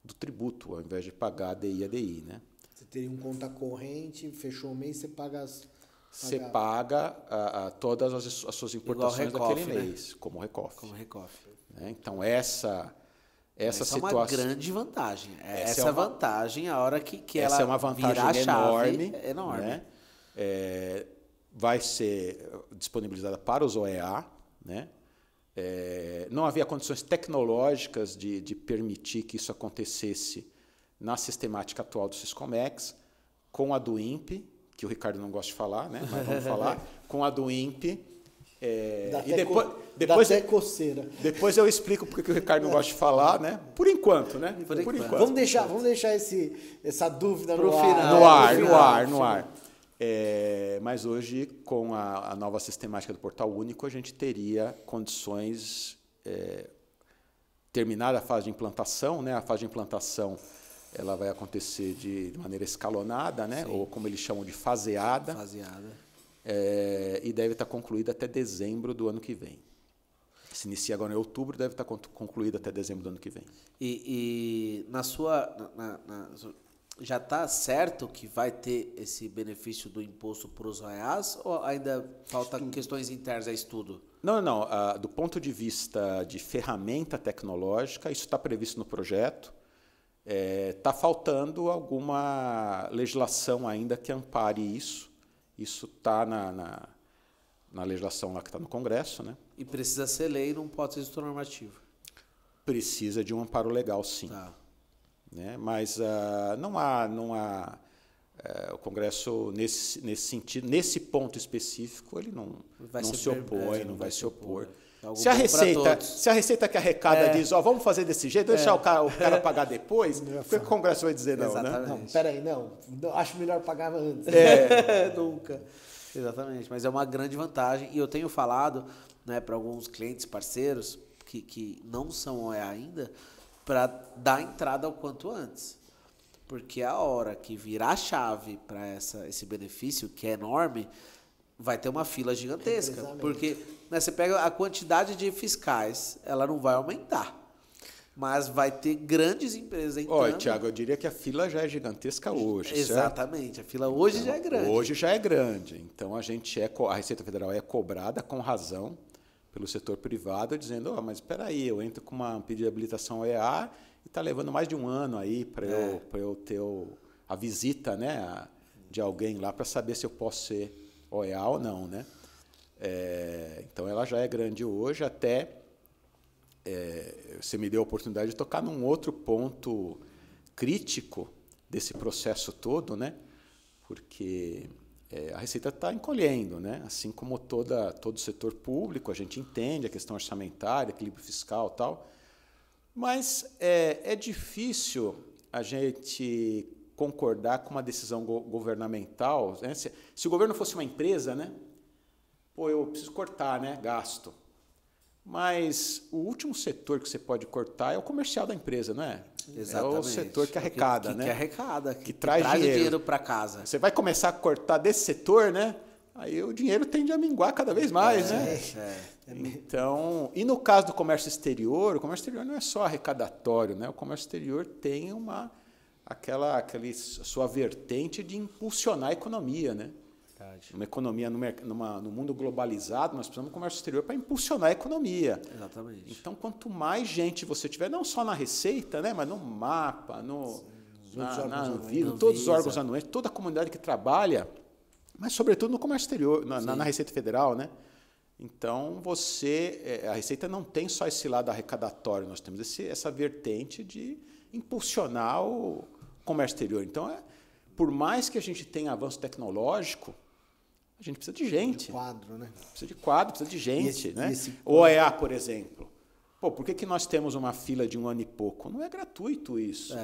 do tributo, ao invés de pagar ADI a DI. Né? Você teria um conta corrente, fechou o mês, você paga... Você paga todas as suas importações daquele mês, né? como Recoff. Como Recoff. Então, essa situação... é uma grande vantagem. Essa vantagem, a hora que essa ela é uma vantagem enorme. Né? Vai ser disponibilizada para os OEA. Né? Não havia condições tecnológicas de permitir que isso acontecesse na sistemática atual do Syscomex, com a do INPE, que o Ricardo não gosta de falar, né? Mas vamos falar, com a do INPE. Depois é coceira. Depois eu explico porque o Ricardo não gosta de falar, né? Por enquanto, né? Por enquanto. Vamos deixar essa dúvida pro final. No ar. Mas hoje, com a nova sistemática do Portal Único, a gente teria condições, terminada a fase de implantação, né? A fase de implantação ela vai acontecer de maneira escalonada, né? Ou como eles chamam de faseada. E deve estar concluída até dezembro do ano que vem. Se inicia agora em outubro, deve estar concluída até dezembro do ano que vem. E na já está certo que vai ter esse benefício do imposto para os OEAs ou ainda falta questões internas a estudo? Não. Do ponto de vista de ferramenta tecnológica, isso está previsto no projeto. Está faltando alguma legislação ainda que ampare isso. Isso está na legislação lá que está no Congresso. Né? E precisa ser lei, não pode ser estudo normativo. Precisa de um amparo legal, sim. Tá. Né? Mas não há o Congresso, nesse sentido, nesse ponto específico, ele não se opõe, não vai se opor. Se a Receita que arrecada diz, vamos fazer desse jeito, deixar o cara pagar depois, o que o Congresso vai dizer não, né? Não, peraí, não. Acho melhor pagar antes. Nunca. Exatamente, mas é uma grande vantagem. E eu tenho falado, né, para alguns clientes, parceiros, que não são OEA ainda, para dar entrada o quanto antes. Porque a hora que virar a chave para esse benefício, que é enorme, vai ter uma fila gigantesca. Porque, né, você pega a quantidade de fiscais, ela não vai aumentar. Mas vai ter grandes empresas entrando. Olha, Tiago, eu diria que a fila já é gigantesca hoje. Exatamente, certo? A fila hoje já é grande. Hoje já é grande. Então a Receita Federal é cobrada com razão pelo setor privado, dizendo, mas espera aí, eu entro com um pedido de habilitação OEA e está levando mais de um ano aí para eu ter a visita, né, de alguém lá para saber se eu posso ser OEA ou não, né? Então ela já é grande hoje, até você me deu a oportunidade de tocar num outro ponto crítico desse processo todo, né? Porque a Receita está encolhendo, né? Assim como todo o setor público, a gente entende a questão orçamentária, equilíbrio fiscal e tal, mas é difícil a gente concordar com uma decisão governamental, né? Se o governo fosse uma empresa, né? Pô, eu preciso cortar, né, gasto. Mas o último setor que você pode cortar é o comercial da empresa, não é? Exatamente. É o setor que arrecada, né? Que arrecada, que traz o dinheiro para casa. Você vai começar a cortar desse setor, né? Aí o dinheiro tende a mingar cada vez mais, né? Então, e no caso do comércio exterior, o comércio exterior não é só arrecadatório, né? O comércio exterior tem aquela sua vertente de impulsionar a economia, né? Uma economia no mundo globalizado, nós precisamos do comércio exterior para impulsionar a economia. Exatamente. Então, quanto mais gente você tiver, não só na Receita, né, mas no MAPA, na Anvisa, todos os órgãos anuentes, toda a comunidade que trabalha, mas sobretudo no comércio exterior, na Receita Federal, né? Então, a Receita não tem só esse lado arrecadatório, nós temos essa vertente de impulsionar o comércio exterior. Então, por mais que a gente tenha avanço tecnológico, a gente precisa de gente. Quadro, né? Precisa de quadro, precisa de gente, né? O OEA, por exemplo. Pô, por que nós temos uma fila de 1 ano e pouco? Não é gratuito isso.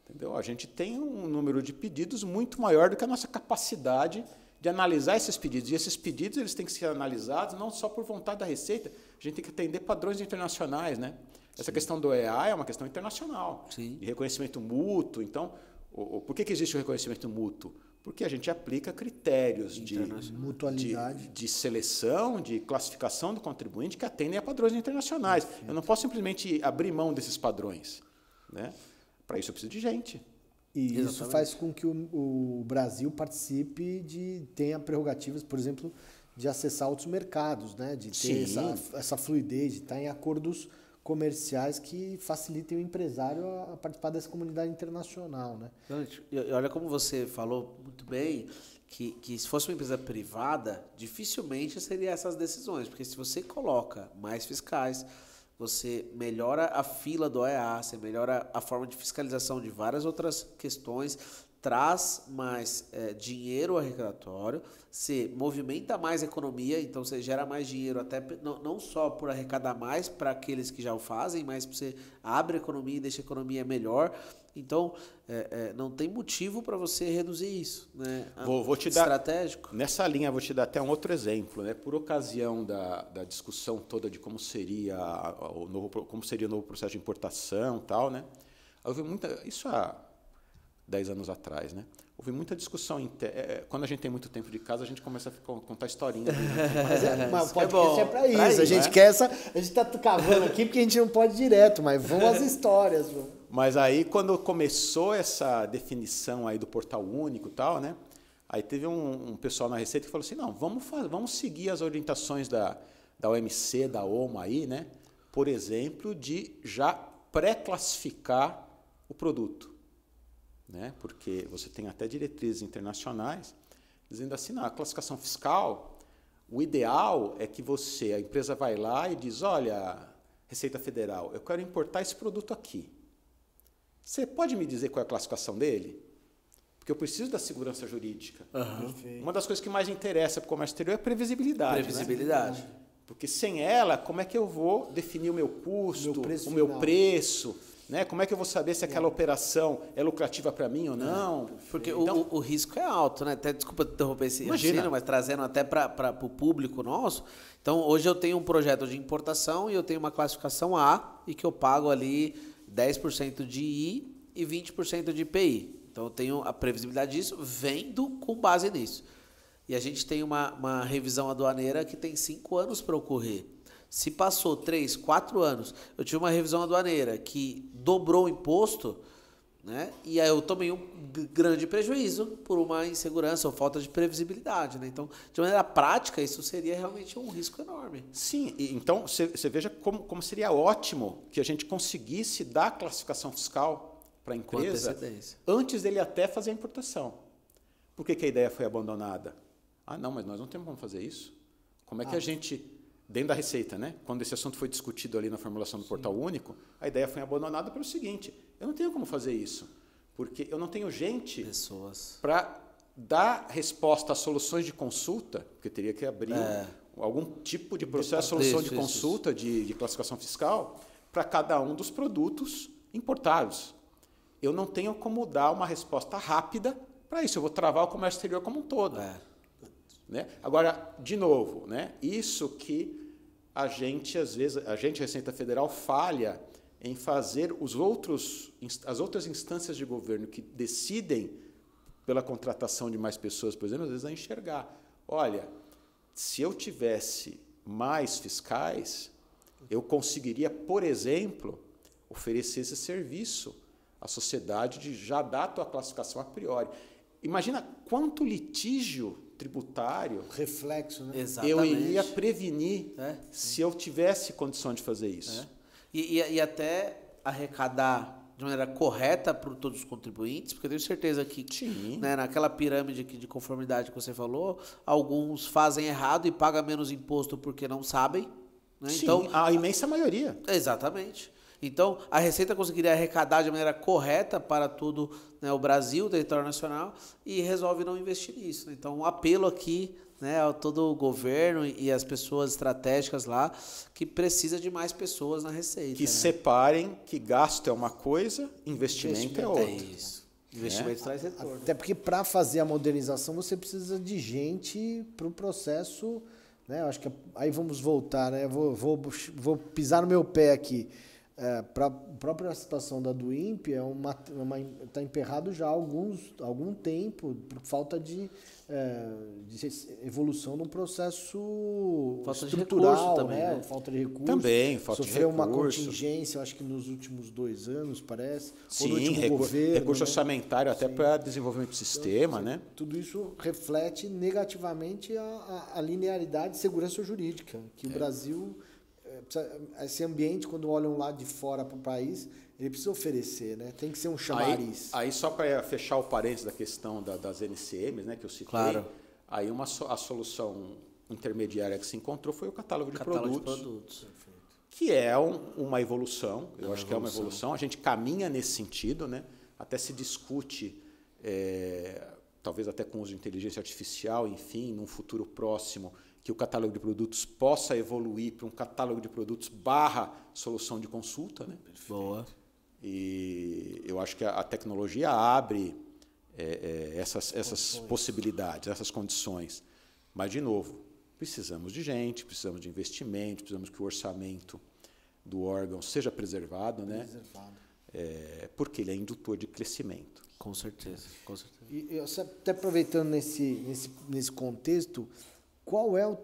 Entendeu? A gente tem um número de pedidos muito maior do que a nossa capacidade de analisar esses pedidos. E esses pedidos eles têm que ser analisados não só por vontade da Receita, a gente tem que atender padrões internacionais, né? Essa questão do OEA é uma questão internacional, de reconhecimento mútuo. Então, por que existe o reconhecimento mútuo? Porque a gente aplica critérios de seleção, de classificação do contribuinte que atendem a padrões internacionais. Eu não posso simplesmente abrir mão desses padrões, né? Para isso eu preciso de gente. E isso faz com que o Brasil participe tenha prerrogativas, por exemplo, de acessar outros mercados, né? De ter essa fluidez, de estar em acordos comerciais que facilitem o empresário a participar dessa comunidade internacional, né? Olha como você falou muito bem, que se fosse uma empresa privada, dificilmente seria essas decisões, porque se você coloca mais fiscais, você melhora a fila do OEA, você melhora a forma de fiscalização de várias outras questões, traz mais dinheiro arrecadatório, você movimenta mais economia, então você gera mais dinheiro, até não só por arrecadar mais para aqueles que já o fazem, mas você abre a economia e deixa a economia melhor. Então, não tem motivo para você reduzir isso, né? Vou te estratégico. Nessa linha, vou te dar até um outro exemplo, né? Por ocasião da discussão toda de como seria o novo processo de importação e tal, né? Houve isso há 10 anos atrás, né? Houve muita discussão. Quando a gente tem muito tempo de casa, a gente começa a contar historinha. Mas pode ser para isso. A gente quer a gente está cavando aqui porque a gente não pode ir direto, mas vamos às histórias. Mas aí, quando começou essa definição aí do portal único e tal, né? Aí teve um pessoal na Receita que falou assim, não, vamos seguir as orientações da OMC, da OMA aí, né? Por exemplo, de já pré-classificar o produto. Né? Porque você tem até diretrizes internacionais dizendo assim, a classificação fiscal, o ideal é que a empresa vai lá e diz, olha, Receita Federal, eu quero importar esse produto aqui. Você pode me dizer qual é a classificação dele? Porque eu preciso da segurança jurídica. Uma das coisas que mais interessa para o comércio exterior é a previsibilidade. Previsibilidade. Né? Porque sem ela, como é que eu vou definir o meu custo, o meu final. preço? Né? Como é que eu vou saber se aquela operação é lucrativa para mim ou não? Porque então, o risco é alto, né? Até, desculpa interromper esse raciocínio, mas trazendo até para o público nosso. Então, hoje eu tenho um projeto de importação e eu tenho uma classificação A e que eu pago ali 10% de I e 20% de IPI. Então, eu tenho a previsibilidade disso, vendo com base nisso. E a gente tem uma revisão aduaneira que tem 5 anos para ocorrer. Se passou 3, 4 anos, eu tive uma revisão aduaneira que dobrou o imposto, né? E aí eu tomei um grande prejuízo por uma insegurança ou falta de previsibilidade, né? Então, de maneira prática, isso seria realmente um risco enorme. sim, então você veja como seria ótimo que a gente conseguisse dar classificação fiscal para a empresa antes dele até fazer a importação. Por que a ideia foi abandonada? Ah, não, mas nós não temos como fazer isso. Como é que a gente, dentro da Receita, né? Quando esse assunto foi discutido ali na formulação do Portal Único, a ideia foi abandonada pelo seguinte, eu não tenho como fazer isso, porque eu não tenho gente para dar resposta às soluções de consulta, porque teria que abrir algum tipo de processo de solução de consulta de classificação fiscal para cada um dos produtos importados. Eu não tenho como dar uma resposta rápida para isso, eu vou travar o comércio exterior como um todo. Né? Agora, de novo, né? Isso que a gente, às vezes, a Receita Federal falha em fazer as outras instâncias de governo que decidem pela contratação de mais pessoas, por exemplo, às vezes a enxergar. Olha, se eu tivesse mais fiscais, eu conseguiria, por exemplo, oferecer esse serviço à sociedade de já dar a tua classificação a priori. Imagina quanto litígio tributário reflexo, né? Exatamente. Eu iria prevenir se eu tivesse condição de fazer isso. E até arrecadar de maneira correta para todos os contribuintes, porque eu tenho certeza que né, naquela pirâmide aqui de conformidade que você falou, alguns fazem errado e pagam menos imposto porque não sabem. Né? Sim, então, a imensa maioria. Exatamente. Então, a Receita conseguiria arrecadar de maneira correta para todo, né, o Brasil, o território nacional, e resolve não investir nisso. Então, um apelo aqui, né, a todo o governo e as pessoas estratégicas lá, que precisa de mais pessoas na Receita. Que separem que gasto é uma coisa, investimento é outra. É isso. Investimento traz retorno. Até porque para fazer a modernização você precisa de gente para o processo. Né? Eu acho que aí vamos voltar, né? Vou pisar no meu pé aqui. Para a própria situação da DUIMP, está emperrado já há algum tempo, por falta de evolução num processo falta estrutural, de também, né? Falta de recurso. Também, falta de Sofreu recurso. uma contingência, eu acho que nos últimos 2 anos, parece. Sim, ou no último governo, recurso né? orçamentário até para desenvolvimento do sistema, né? Tudo isso reflete negativamente a linearidade de segurança jurídica, que o Brasil... Esse ambiente, quando olham lá de fora para o país, ele precisa oferecer, né? Tem que ser um chamariz. Aí só para fechar o parênteses da questão das NCMs, né, que eu citei, claro. Aí a solução intermediária que se encontrou foi o catálogo de produtos. Que é uma evolução, eu acho que é uma evolução. A gente caminha nesse sentido, né? Até se discute, talvez até com o uso de inteligência artificial, enfim, num futuro próximo, que o catálogo de produtos possa evoluir para um catálogo de produtos / solução de consulta. Né? Boa. E eu acho que a tecnologia abre essas possibilidades, essas condições. Mas, de novo, precisamos de gente, precisamos de investimento, precisamos que o orçamento do órgão seja preservado, né? Porque ele é indutor de crescimento. Com certeza. E até aproveitando nesse contexto, qual é o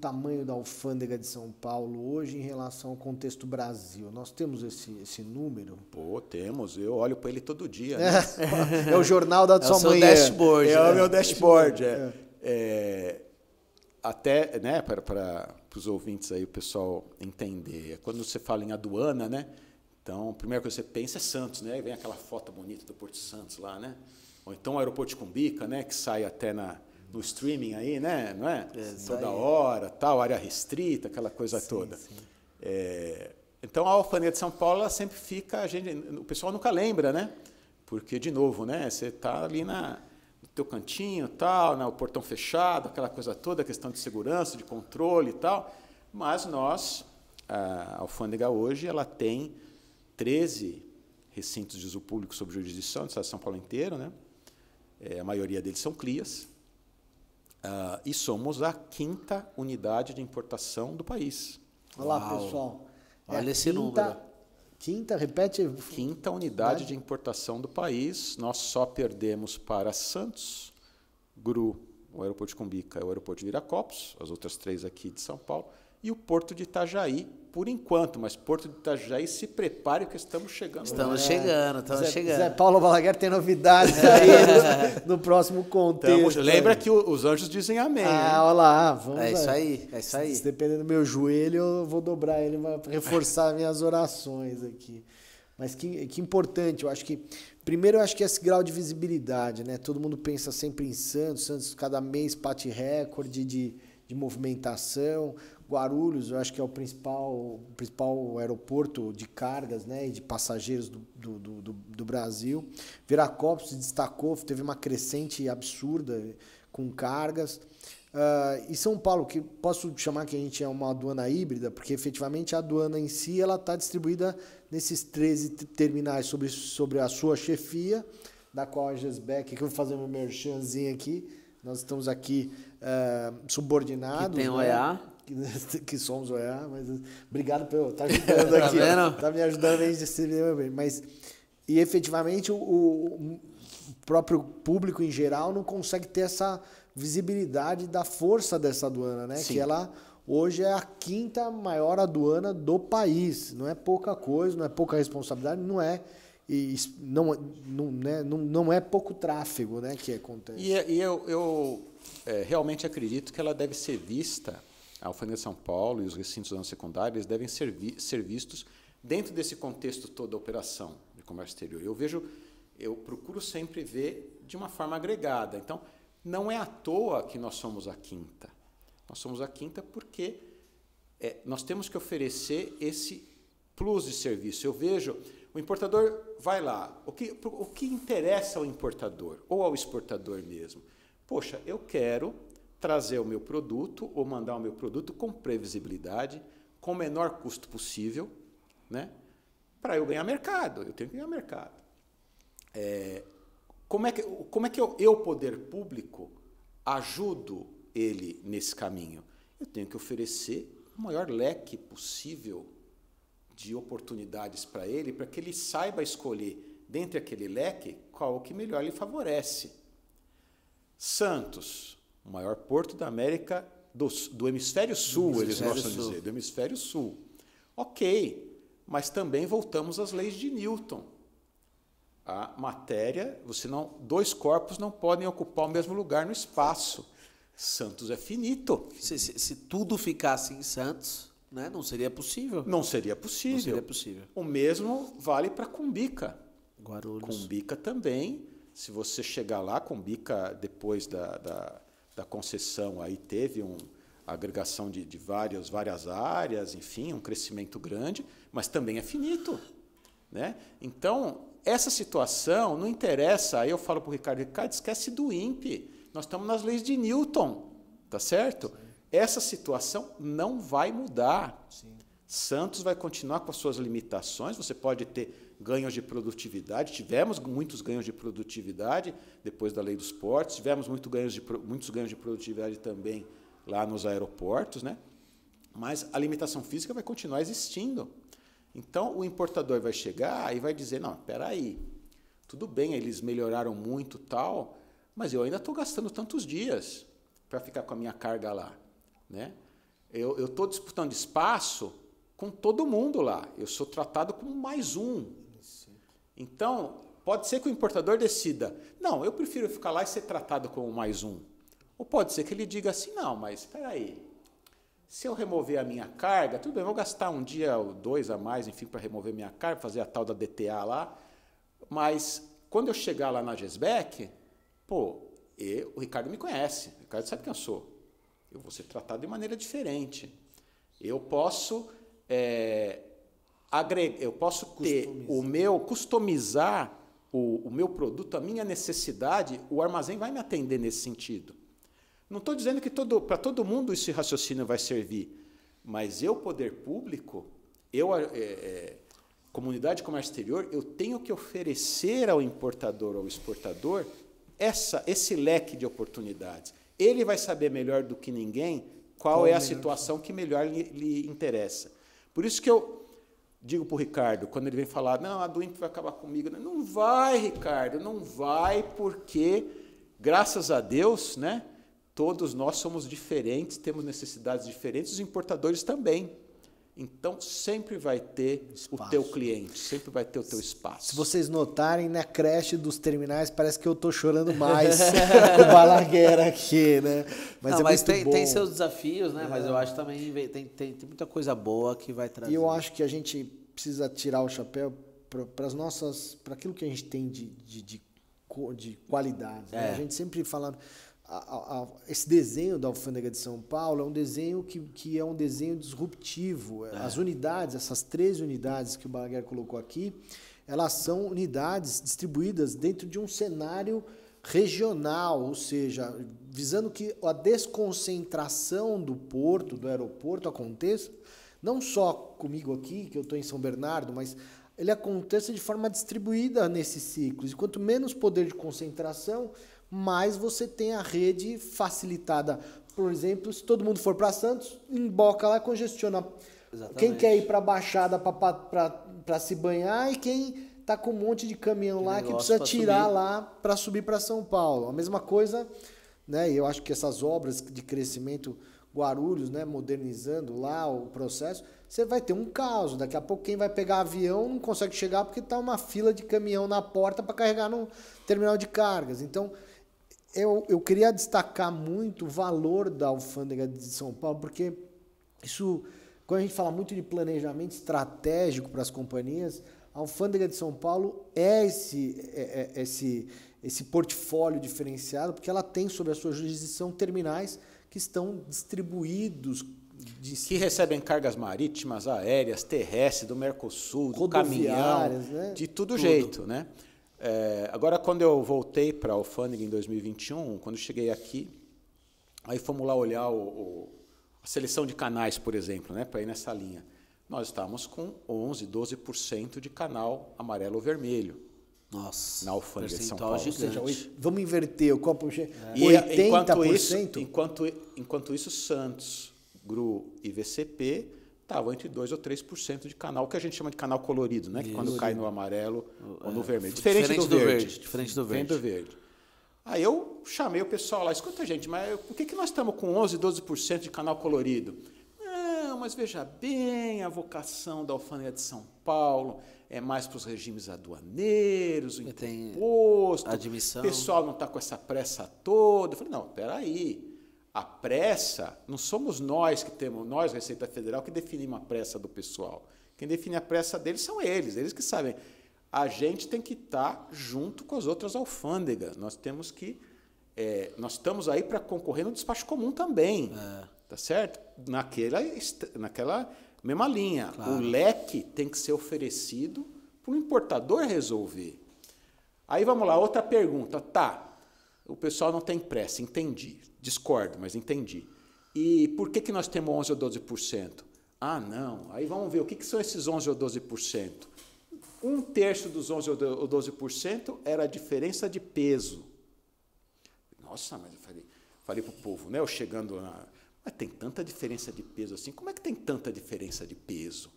tamanho da alfândega de São Paulo hoje em relação ao contexto Brasil? Nós temos esse número? Pô, temos. Eu olho para ele todo dia. Né? É o jornal da sua mãe. Dashboard. É o meu dashboard. Até, né, para os ouvintes aí, o pessoal entender. Quando você fala em aduana, né? Então, a primeira coisa que você pensa é Santos, né? Aí vem aquela foto bonita do Porto Santos lá, né? Ou então o aeroporto de Cumbica, né? Que sai até no streaming aí, né? Não é? Toda hora, tal, área restrita, aquela coisa toda. Sim. Então, a alfândega de São Paulo ela sempre fica, o pessoal nunca lembra, né? Porque, de novo, né, você está ali no teu cantinho, tal, o portão fechado, aquela coisa toda, questão de segurança, de controle e tal. Mas a alfândega hoje, ela tem 13 recintos de uso público sob jurisdição do Estado de São Paulo inteiro, né? A maioria deles são CRIAs. E somos a 5ª unidade de importação do país. Olha lá, pessoal. Olha esse número. Repete. 5ª unidade de importação do país. Nós só perdemos para Santos, GRU, o aeroporto de Cumbica, o aeroporto de Viracopos, as outras 3 aqui de São Paulo, e o Porto de Itajaí, por enquanto. Mas Porto de Itajaí, se prepare que estamos chegando. Estamos chegando. Zé Paulo Balaguer tem novidades aí no próximo contexto. Lembra que os anjos dizem amém. Olha lá. Vamos isso aí. Se dependendo do meu joelho, eu vou dobrar ele para reforçar minhas orações aqui. Mas que importante, eu acho que... Primeiro, eu acho que esse grau de visibilidade, né? Todo mundo pensa sempre em Santos. Santos cada mês bate recorde de movimentação. Guarulhos, eu acho que é o principal aeroporto de cargas, né, e de passageiros do Brasil. Viracopos se destacou, teve uma crescente absurda com cargas. E São Paulo, que posso chamar que a gente é uma aduana híbrida, porque efetivamente a aduana em si está distribuída nesses 13 terminais sobre a sua chefia, da qual a GESBEC, que eu vou fazer meu merchanzinho aqui, nós estamos aqui subordinados. Que tem o EA. Que somos o EA, mas obrigado por estar ajudando aqui. Tá me ajudando a gente. Mas, e efetivamente o próprio público em geral não consegue ter essa visibilidade da força dessa aduana, né? Sim. Que ela hoje é a 5ª maior aduana do país. Não é pouca coisa, não é pouca responsabilidade, não é. E não é pouco tráfego, né, que acontece. E eu realmente acredito que ela deve ser vista, a Alfândega de São Paulo e os recintos da secundária devem ser vistos dentro desse contexto todo da operação de comércio exterior. Eu procuro sempre ver de uma forma agregada. Então, não é à toa que nós somos a 5ª. Nós somos a 5ª porque nós temos que oferecer esse plus de serviço. Eu vejo, o importador vai lá, o que interessa ao importador ou ao exportador mesmo? Poxa, eu quero trazer o meu produto ou mandar o meu produto com previsibilidade, com o menor custo possível, né? Para eu ganhar mercado. Eu tenho que ganhar mercado. Como é que eu, poder público, ajudo ele nesse caminho? Eu tenho que oferecer o maior leque possível de oportunidades para ele, para que ele saiba escolher, dentre aquele leque, qual o que melhor lhe favorece. Santos, o maior porto da América do hemisfério sul, eles gostam de dizer, do hemisfério sul. Ok, mas também voltamos às leis de Newton. A matéria, dois corpos não podem ocupar o mesmo lugar no espaço. Santos é finito. Se tudo ficasse em Santos, né, não seria possível. Não seria possível. Não seria possível. O mesmo vale para Cumbica. Guarulhos. Cumbica também. Se você chegar lá, Cumbica, depois da concessão, aí teve uma agregação de várias áreas, enfim, um crescimento grande, mas também é finito, né? Então, essa situação não interessa. Aí eu falo para o Ricardo, esquece do INPE. Nós estamos nas leis de Newton, tá certo? Sim. Essa situação não vai mudar. Sim. Santos vai continuar com as suas limitações. Você pode ter ganhos de produtividade. Tivemos muitos ganhos de produtividade depois da lei dos portos. Tivemos muitos ganhos de produtividade também lá nos aeroportos, né? Mas a limitação física vai continuar existindo. Então, o importador vai chegar e vai dizer, não, espera aí, tudo bem, eles melhoraram muito tal, mas eu ainda estou gastando tantos dias para ficar com a minha carga lá, né? Eu estou disputando espaço com todo mundo lá. Eu sou tratado como mais um. Então, pode ser que o importador decida, não, eu prefiro ficar lá e ser tratado como mais um. Ou pode ser que ele diga assim, não, mas espera aí, se eu remover a minha carga, tudo bem, eu vou gastar um dia ou dois a mais, enfim, para remover minha carga, fazer a tal da DTA lá, mas quando eu chegar lá na GESBEC, o Ricardo me conhece, o Ricardo sabe quem eu sou. Eu vou ser tratado de maneira diferente. Eu posso eu posso ter customizar o meu produto, a minha necessidade, o armazém vai me atender nesse sentido. Não estou dizendo que para todo mundo esse raciocínio vai servir, mas eu, poder público, comunidade de comércio exterior, eu tenho que oferecer ao importador ou ao exportador esse leque de oportunidades. Ele vai saber melhor do que ninguém qual é a situação que melhor lhe interessa. Por isso que eu digo para o Ricardo, quando ele vem falar, não, a Duimp vai acabar comigo. Não vai, Ricardo, não vai, porque, graças a Deus, né, todos nós somos diferentes, temos necessidades diferentes, os importadores também. Então, sempre vai ter o teu cliente, sempre vai ter o teu espaço. Se vocês notarem, na creche dos terminais, parece que eu estou chorando mais com o Balaguer aqui, né? Mas tem seus desafios, né? Mas eu acho que também tem muita coisa boa que vai trazer. E eu acho que a gente precisa tirar o chapéu para aquilo que a gente tem de qualidade. Né? A gente sempre fala... esse desenho da Alfândega de São Paulo é um desenho que é um desenho disruptivo. As unidades, essas 13 unidades que o Balaguer colocou aqui, elas são unidades distribuídas dentro de um cenário regional, ou seja, visando que a desconcentração do porto, do aeroporto aconteça, não só comigo aqui, que eu estou em São Bernardo, mas ele aconteça de forma distribuída nesses ciclos. E quanto menos poder de concentração, mais você tem a rede facilitada. Por exemplo, se todo mundo for para Santos, emboca lá, congestiona. Exatamente. Quem quer ir para a Baixada para se banhar e quem está com um monte de caminhão lá que precisa tirar lá para subir para São Paulo. A mesma coisa, né? Eu acho que essas obras de crescimento, Guarulhos, né, modernizando lá o processo, você vai ter um caos. Daqui a pouco quem vai pegar avião não consegue chegar porque está uma fila de caminhão na porta para carregar no terminal de cargas. Então, eu queria destacar muito o valor da Alfândega de São Paulo, porque isso, quando a gente fala muito de planejamento estratégico para as companhias, a Alfândega de São Paulo é esse portfólio diferenciado, porque ela tem sob a sua jurisdição terminais que estão distribuídos. Que recebem cargas marítimas, aéreas, terrestres, do Mercosul, do caminhão, né? De tudo jeito, né? Agora, quando eu voltei para a Alfândega em 2021, quando eu cheguei aqui, aí fomos lá olhar a seleção de canais, por exemplo, né, para ir nessa linha. Nós estávamos com 11%, 12% de canal amarelo ou vermelho. Nossa, na Alfândega de São Paulo. Ou seja, vamos inverter o copo 80%. Enquanto isso, Santos, GRU e VCP estavam entre 2% ou 3% de canal, que a gente chama de canal colorido, né? Que quando cai no amarelo ou no vermelho. Diferente do verde. Diferente do verde. Aí eu chamei o pessoal lá, escuta, gente, mas por que nós estamos com 11%, 12% de canal colorido? Não, mas veja bem, a vocação da Alfândega de São Paulo é mais para os regimes aduaneiros, o imposto, admissão. O pessoal não está com essa pressa toda. Eu falei, não, peraí. A pressa, não somos nós que temos, nós, Receita Federal, que definimos a pressa do pessoal. Quem define a pressa deles são eles que sabem. A gente tem que estar junto com as outras alfândegas. Nós temos que. Nós estamos aí para concorrer no despacho comum também. Tá certo? Naquela mesma linha. Claro. O leque tem que ser oferecido para o importador resolver. Aí vamos lá, outra pergunta. Tá. O pessoal não tem pressa, entendi. Discordo, mas entendi. E por que nós temos 11% ou 12%? Ah, não. Aí vamos ver o que são esses 11% ou 12%. 1/3 dos 11% ou 12% era a diferença de peso. Nossa, mas eu falei para o povo, né? Eu chegando lá, mas tem tanta diferença de peso assim? Como é que tem tanta diferença de peso?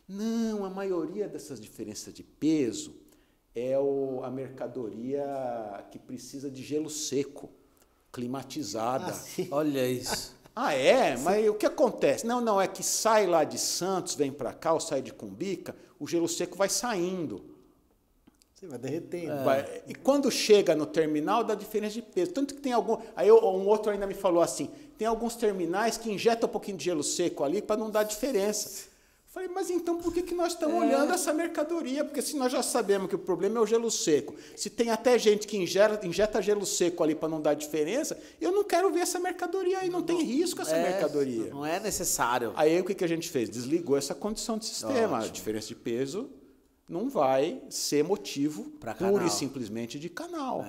Não, a maioria dessas diferenças de peso é a mercadoria que precisa de gelo seco, climatizada. Olha isso. Mas o que acontece? Não, é que sai lá de Santos, vem para cá, ou sai de Cumbica, o gelo seco vai saindo. Você vai derretendo. E quando chega no terminal, dá diferença de peso. Tanto que tem algum... Aí um outro ainda me falou assim, tem alguns terminais que injetam um pouquinho de gelo seco ali para não dar diferença. Falei, mas então por que nós estamos olhando essa mercadoria? Porque se nós já sabemos que o problema é o gelo seco, se tem até gente que injeta gelo seco ali para não dar diferença, eu não quero ver essa mercadoria aí, não tem risco essa mercadoria. Não é necessário. Aí o que a gente fez? Desligou essa condição de sistema. Ótimo. A diferença de peso não vai ser motivo pura e simplesmente de canal.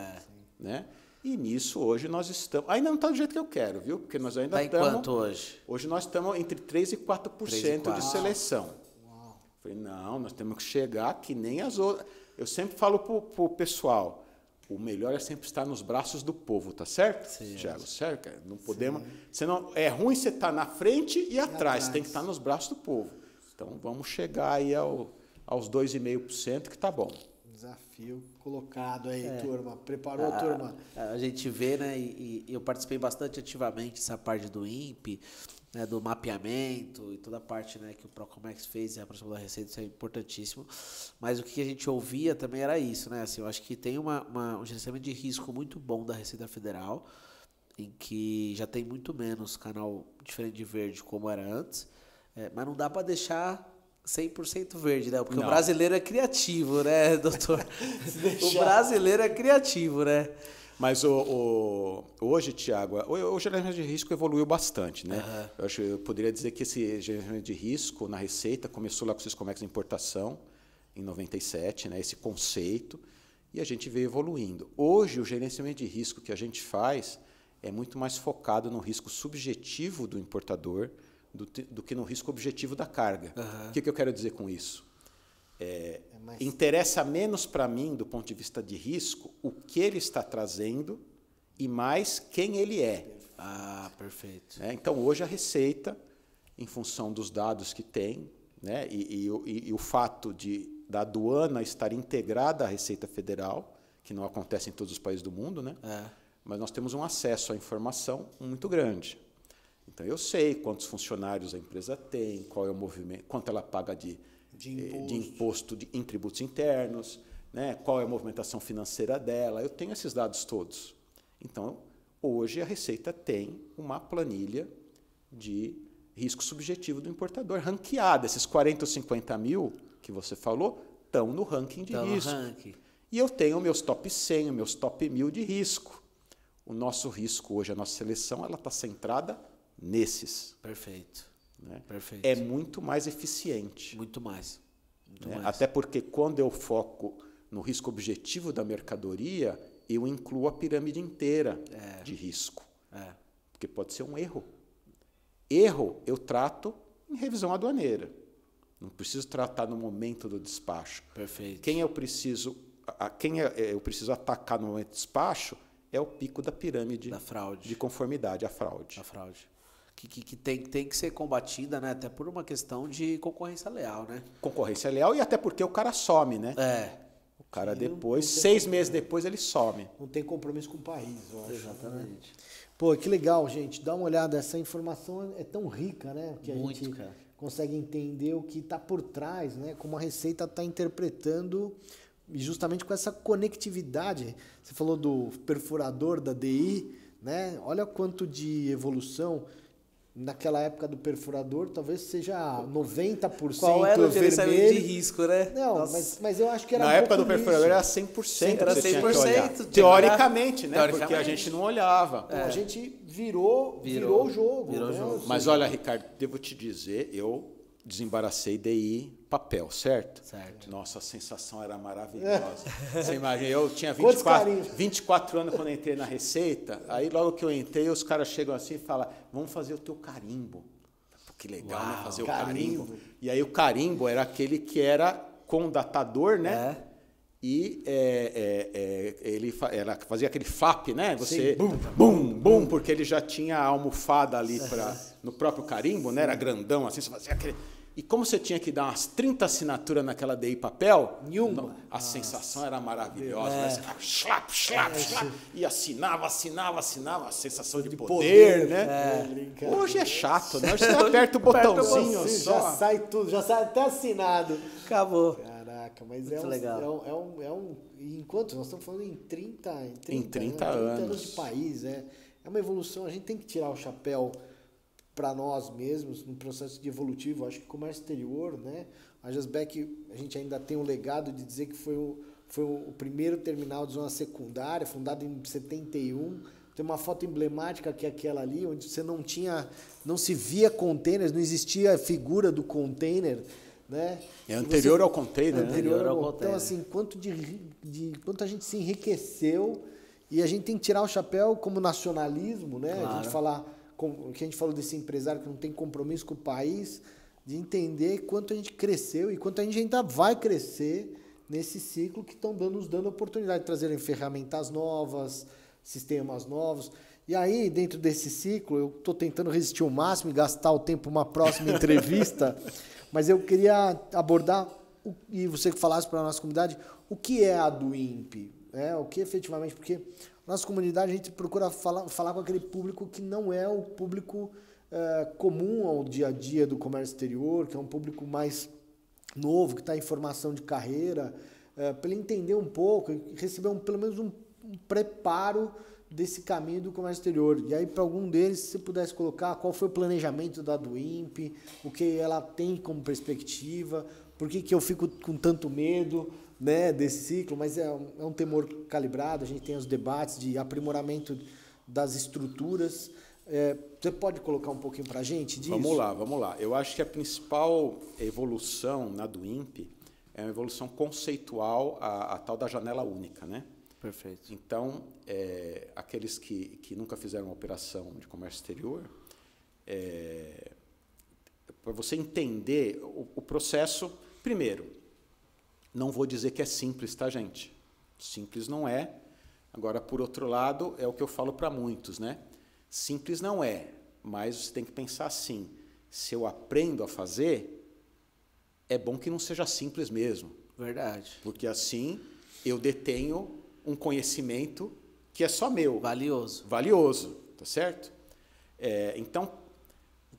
Né? E nisso hoje nós estamos... Ainda não está do jeito que eu quero, viu? Porque nós ainda estamos... Está em quanto hoje? Hoje nós estamos entre 3% e 4% de seleção. Uau. Falei, não, nós temos que chegar que nem as outras. Eu sempre falo para o pessoal, o melhor é sempre estar nos braços do povo, tá certo? Sim, Thiago, certo? Não podemos... Senão, é ruim você estar na frente e atrás, você tem que estar nos braços do povo. Então, vamos chegar aí aos 2,5%, que tá bom. Desafio colocado aí, turma. Preparou a turma? A gente vê, né? E eu participei bastante ativamente dessa parte do INPE, né, do mapeamento e toda a parte, né, que o Procomex fez, a aproximação da Receita, isso é importantíssimo. Mas o que a gente ouvia também era isso, né? Assim, eu acho que tem um gerenciamento de risco muito bom da Receita Federal, em que já tem muito menos canal diferente de verde como era antes, mas não dá para deixar 100% verde, né? Porque o brasileiro é criativo, né, doutor? O brasileiro é criativo, né? Mas hoje, Thiago, o gerenciamento de risco evoluiu bastante, né? Eu poderia dizer que esse gerenciamento de risco na Receita começou lá com o Siscomex Importação, em 97, né? Esse conceito, e a gente veio evoluindo. Hoje, o gerenciamento de risco que a gente faz é muito mais focado no risco subjetivo do importador, do que no risco objetivo da carga. O que eu quero dizer com isso? Interessa menos para mim, do ponto de vista de risco, o que ele está trazendo e mais quem ele é. Ah, perfeito. Então, hoje a Receita, em função dos dados que tem, né, e o fato da aduana estar integrada à Receita Federal, que não acontece em todos os países do mundo, né? Mas nós temos um acesso à informação muito grande. Então, eu sei quantos funcionários a empresa tem, qual é o movimento, quanto ela paga de imposto em tributos internos, né, qual é a movimentação financeira dela. Eu tenho esses dados todos. Então, hoje a Receita tem uma planilha de risco subjetivo do importador, ranqueada. Esses 40 ou 50 mil que você falou estão no ranking de risco. E eu tenho meus top 100, meus top 1000 de risco. O nosso risco hoje, a nossa seleção, ela está centrada nesses. Perfeito. Né? Perfeito. É muito mais eficiente. Muito mais. Até porque quando eu foco no risco objetivo da mercadoria, eu incluo a pirâmide inteira de risco. Porque pode ser um erro. Erro eu trato em revisão aduaneira. Não preciso tratar no momento do despacho. Perfeito. Quem eu preciso atacar no momento do despacho é o pico da pirâmide da fraude. De conformidade, a fraude. A fraude. Que tem que ser combatida, né? Até por uma questão de concorrência leal, né? Concorrência leal e até porque o cara some, né? O cara depois, 6 meses depois, ele some. Não tem compromisso com o país, eu acho. Exatamente. Né? Pô, que legal, gente. Dá uma olhada, essa informação é tão rica, né? Que a gente consegue entender o que está por trás, né? Como a Receita está interpretando, e justamente com essa conectividade. Você falou do perfurador da DI, né? Olha quanto de evolução. Naquela época do perfurador, talvez seja 90% Qual era o gerenciamento de risco, né? Não, mas eu acho que era na época do perfurador era 100%. Era 100%. Teoricamente, né? Porque a gente não olhava. A gente virou o jogo. Mas olha, Ricardo, devo te dizer, eu desembaracei DI papel, certo? Certo. Nossa, a sensação era maravilhosa. Você imagina, eu tinha 24 anos quando entrei na Receita, aí logo que eu entrei, os caras chegam assim e falam, vamos fazer o teu carimbo. Que legal, né? Fazer o carimbo. E aí o carimbo era aquele que era com datador, né? E ele fazia aquele flap, né? Você, bum, porque ele já tinha a almofada ali no próprio carimbo, né? Era grandão, assim, você fazia aquele... E como você tinha que dar umas 30 assinaturas naquela DI papel, a sensação era maravilhosa. Slap. E assinava, a sensação de poder, né? Hoje é chato, né? Hoje você aperta o botãozinho só. Já sai tudo, já sai até assinado. Acabou. Caraca, mas muito legal. Enquanto nós estamos falando em 30 anos de país, é uma evolução. A gente tem que tirar o chapéu para nós mesmos, num processo de evolutivo. Acho que o comércio exterior, né? A Gesbeck, a gente ainda tem o legado de dizer que foi o primeiro terminal de zona secundária, fundado em 71. Tem uma foto emblemática que é aquela ali, onde você não se via containers, não existia a figura do container, né? É anterior ao container, anterior né? ao container. Então, assim, quanto a gente se enriqueceu, e a gente tem que tirar o chapéu como nacionalismo, né? Claro. A gente falar, o que a gente falou desse empresário que não tem compromisso com o país, de entender quanto a gente cresceu e quanto a gente ainda vai crescer nesse ciclo que estão nos dando a oportunidade de trazerem ferramentas novas, sistemas novos. E aí, dentro desse ciclo, eu estou tentando resistir ao máximo e gastar o tempo uma próxima entrevista, mas eu queria abordar, e você que falasse para a nossa comunidade, o que é a Aduimp? O que efetivamente, porque na nossa comunidade a gente procura falar com aquele público que não é o público comum ao dia a dia do comércio exterior, que é um público mais novo, que está em formação de carreira, para ele entender um pouco, receber pelo menos um preparo desse caminho do comércio exterior. E aí, para algum deles, se você pudesse colocar qual foi o planejamento da Aduimp, o que ela tem como perspectiva, por que eu fico com tanto medo, né, desse ciclo, mas é um temor calibrado, a gente tem os debates de aprimoramento das estruturas. Você pode colocar um pouquinho para a gente disso? Vamos lá. Eu acho que a principal evolução na Aduimp é uma evolução conceitual, a tal da janela única, né? Perfeito. Então, aqueles que nunca fizeram uma operação de comércio exterior, para você entender o processo, primeiro, não vou dizer que é simples, tá, gente? Simples não é. Agora, por outro lado, é o que eu falo para muitos, né? Simples não é, mas você tem que pensar assim, se eu aprendo a fazer, é bom que não seja simples mesmo. Verdade. Porque assim eu detenho um conhecimento que é só meu. Valioso, tá certo? Então,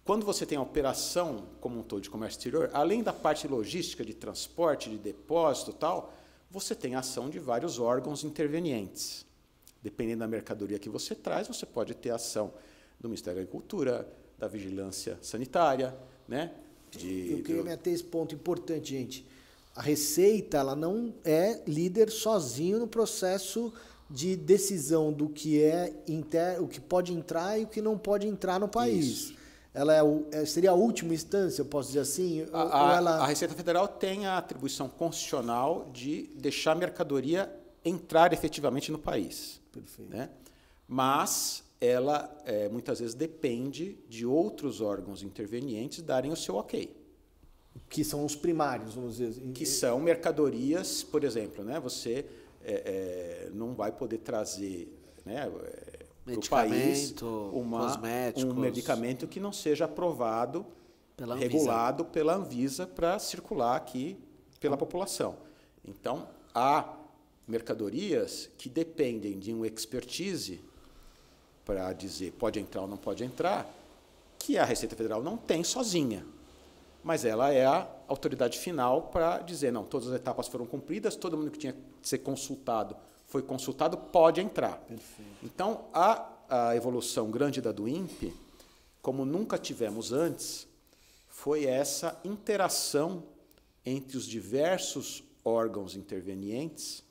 quando você tem a operação como um todo de comércio exterior, além da parte logística, de transporte, de depósito e tal, você tem a ação de vários órgãos intervenientes. Dependendo da mercadoria que você traz, você pode ter ação do Ministério da Agricultura, da Vigilância Sanitária, né? Eu queria me ater a esse ponto importante, gente. A Receita, ela não é líder sozinho no processo de decisão do que o que pode entrar e o que não pode entrar no país. Isso. Ela seria a última instância, eu posso dizer assim? A Receita Federal tem a atribuição constitucional de deixar a mercadoria entrar efetivamente no país. Perfeito. Né? Mas ela muitas vezes depende de outros órgãos intervenientes darem o seu ok. Que são os primários, vamos dizer. Que são mercadorias, por exemplo, né? Você não vai poder trazer, né, para o país um medicamento que não seja aprovado, regulado pela Anvisa para circular aqui pela população. Então, há mercadorias que dependem de um expertise para dizer pode entrar ou não pode entrar, que a Receita Federal não tem sozinha. Mas ela é a autoridade final para dizer, não, todas as etapas foram cumpridas, todo mundo que tinha que ser consultado foi consultado, pode entrar. Perfeito. Então, a evolução grande da Aduimp, como nunca tivemos antes, foi essa interação entre os diversos órgãos intervenientes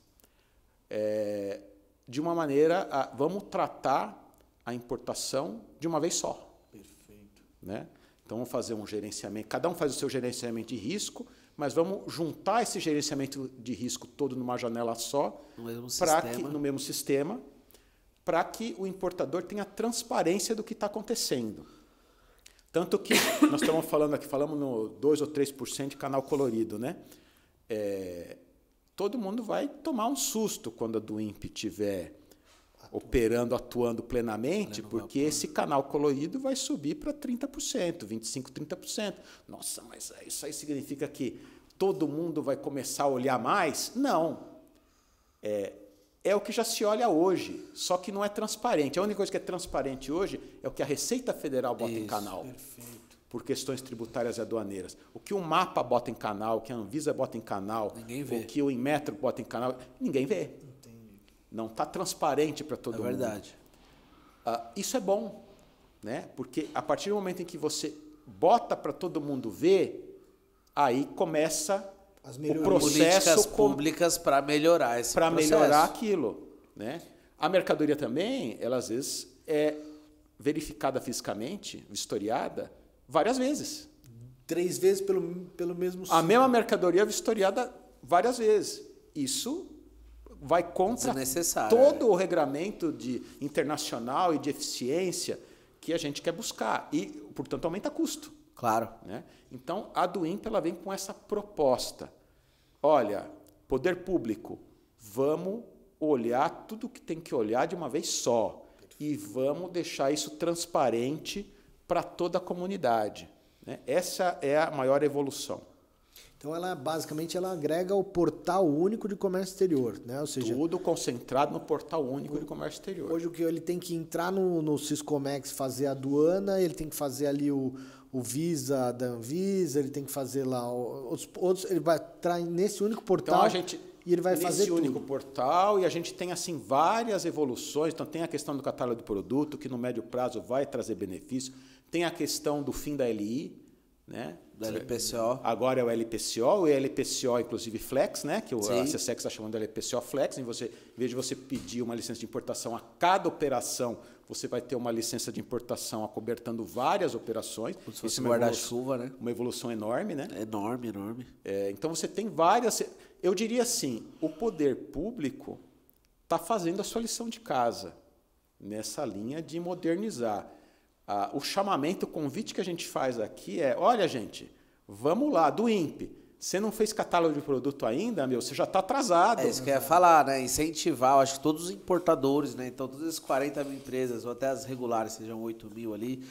de uma maneira, vamos tratar a importação de uma vez só. Perfeito. Né? Então, vamos fazer um gerenciamento, cada um faz o seu gerenciamento de risco, mas vamos juntar esse gerenciamento de risco todo numa janela só, no mesmo sistema, para que o importador tenha transparência do que está acontecendo. Tanto que nós estamos falando aqui, falamos no 2 ou 3% de canal colorido, né? Todo mundo vai tomar um susto quando a Aduimp estiver operando, atuando plenamente, porque esse canal colorido vai subir para 30%, 25%, 30%. Nossa, mas isso aí significa que todo mundo vai começar a olhar mais? Não. É o que já se olha hoje, só que não é transparente. A única coisa que é transparente hoje é o que a Receita Federal bota em canal. Perfeito. Por questões tributárias e aduaneiras. O que o MAPA bota em canal, o que a Anvisa bota em canal, o que o Inmetro bota em canal, ninguém vê. Não está transparente para todo mundo. É verdade. Isso é bom, né? Porque a partir do momento em que você bota para todo mundo ver, aí começa o processo políticas públicas para melhorar esse processo. Para melhorar aquilo, né? A mercadoria também, ela às vezes é verificada fisicamente, vistoriada, várias vezes. 3 vezes pelo mesmo A mesma mercadoria vistoriada várias vezes. Isso vai contra todo o regramento internacional e de eficiência que a gente quer buscar. E, portanto, aumenta custo. Claro. Né? Então, a do INPE ela vem com essa proposta. Olha, poder público, vamos olhar tudo que tem que olhar de uma vez só. E vamos deixar isso transparente para toda a comunidade. Né? Essa é a maior evolução. Então, basicamente, ela agrega o portal único de comércio exterior. Né? Ou seja, tudo concentrado no portal único de comércio exterior. Hoje, ele tem que entrar no Siscomex, fazer a aduana, ele tem que fazer ali o Visa da Anvisa, ele tem que fazer lá outros, ele vai entrar nesse único portal. Então, e ele vai fazer tudo. Nesse único portal, e a gente tem assim várias evoluções. Então, tem a questão do catálogo do produto, que no médio prazo vai trazer benefício. Tem a questão do fim da LI, né? Do LPCO. Agora é o LPCO, o LPCO, inclusive Flex, né? Que a CSEX está chamando de LPCO Flex. Em vez de você pedir uma licença de importação a cada operação, você vai ter uma licença de importação acobertando várias operações. Como se fosse um guarda-chuva, né? Uma evolução enorme, né? Enorme, enorme. Então, você tem várias... Eu diria assim, o poder público está fazendo a sua lição de casa nessa linha de modernizar. O chamamento, o convite que a gente faz aqui é, olha, gente, vamos lá, do INPE. Você não fez catálogo de produto ainda, você já está atrasado. É isso que eu ia falar, né? Incentivar, eu acho que todos os importadores, né? Então, todas as 40 mil empresas, ou até as regulares, sejam 8 mil ali,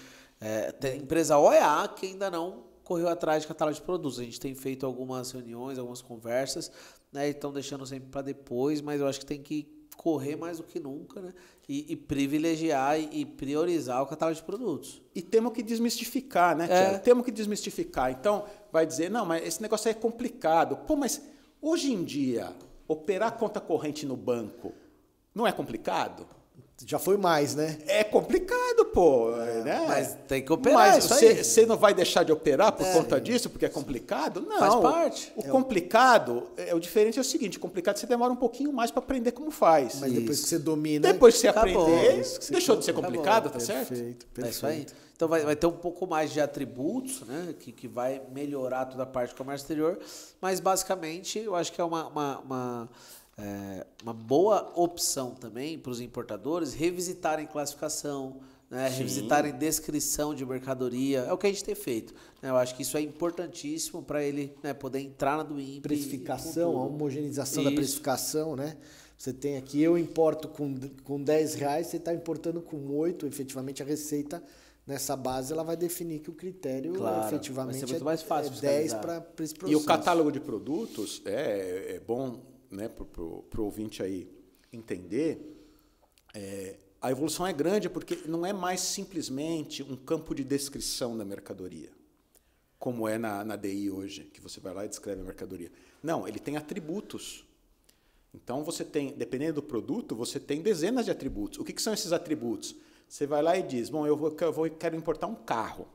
tem empresa OEA que ainda não correu atrás de catálogo de produtos. A gente tem feito algumas reuniões, algumas conversas, né? E estão deixando sempre para depois, mas eu acho que tem que correr mais do que nunca, né? E privilegiar e priorizar o catálogo de produtos. E temos que desmistificar, né, Thiago? Temos que desmistificar. Então, vai dizer, não, mas esse negócio aí é complicado. Pô, mas hoje em dia, operar conta corrente no banco não é complicado? Já foi mais, né? É complicado, pô. Né? Mas tem que operar. Mas você não vai deixar de operar por conta disso, porque é complicado? Não. Faz parte. O complicado, o diferente é o seguinte, o complicado você demora um pouquinho mais para aprender como faz. Mas depois que você domina... Depois que você aprender, deixou de ser complicado, tá certo? Perfeito. É isso aí. Então vai ter um pouco mais de atributos, né? Que vai melhorar toda a parte do comércio exterior, mas basicamente eu acho que é uma boa opção também para os importadores revisitarem classificação, né? Revisitarem descrição de mercadoria. É o que a gente tem feito, né? Eu acho que isso é importantíssimo para ele, né, poder entrar na do INPE. Precificação, a homogeneização da precificação, né? Você tem aqui, eu importo com R$10, você está importando com 8, efetivamente a receita nessa base ela vai definir que o critério efetivamente vai ser muito mais fácil 10 para esse processo. E o catálogo de produtos é bom, né, para o ouvinte aí entender, a evolução é grande porque não é mais simplesmente um campo de descrição da mercadoria, como é na DI hoje, que você vai lá e descreve a mercadoria. Não, ele tem atributos. Então, você tem, dependendo do produto, você tem dezenas de atributos. O que são esses atributos? Você vai lá e diz, bom, quero importar um carro.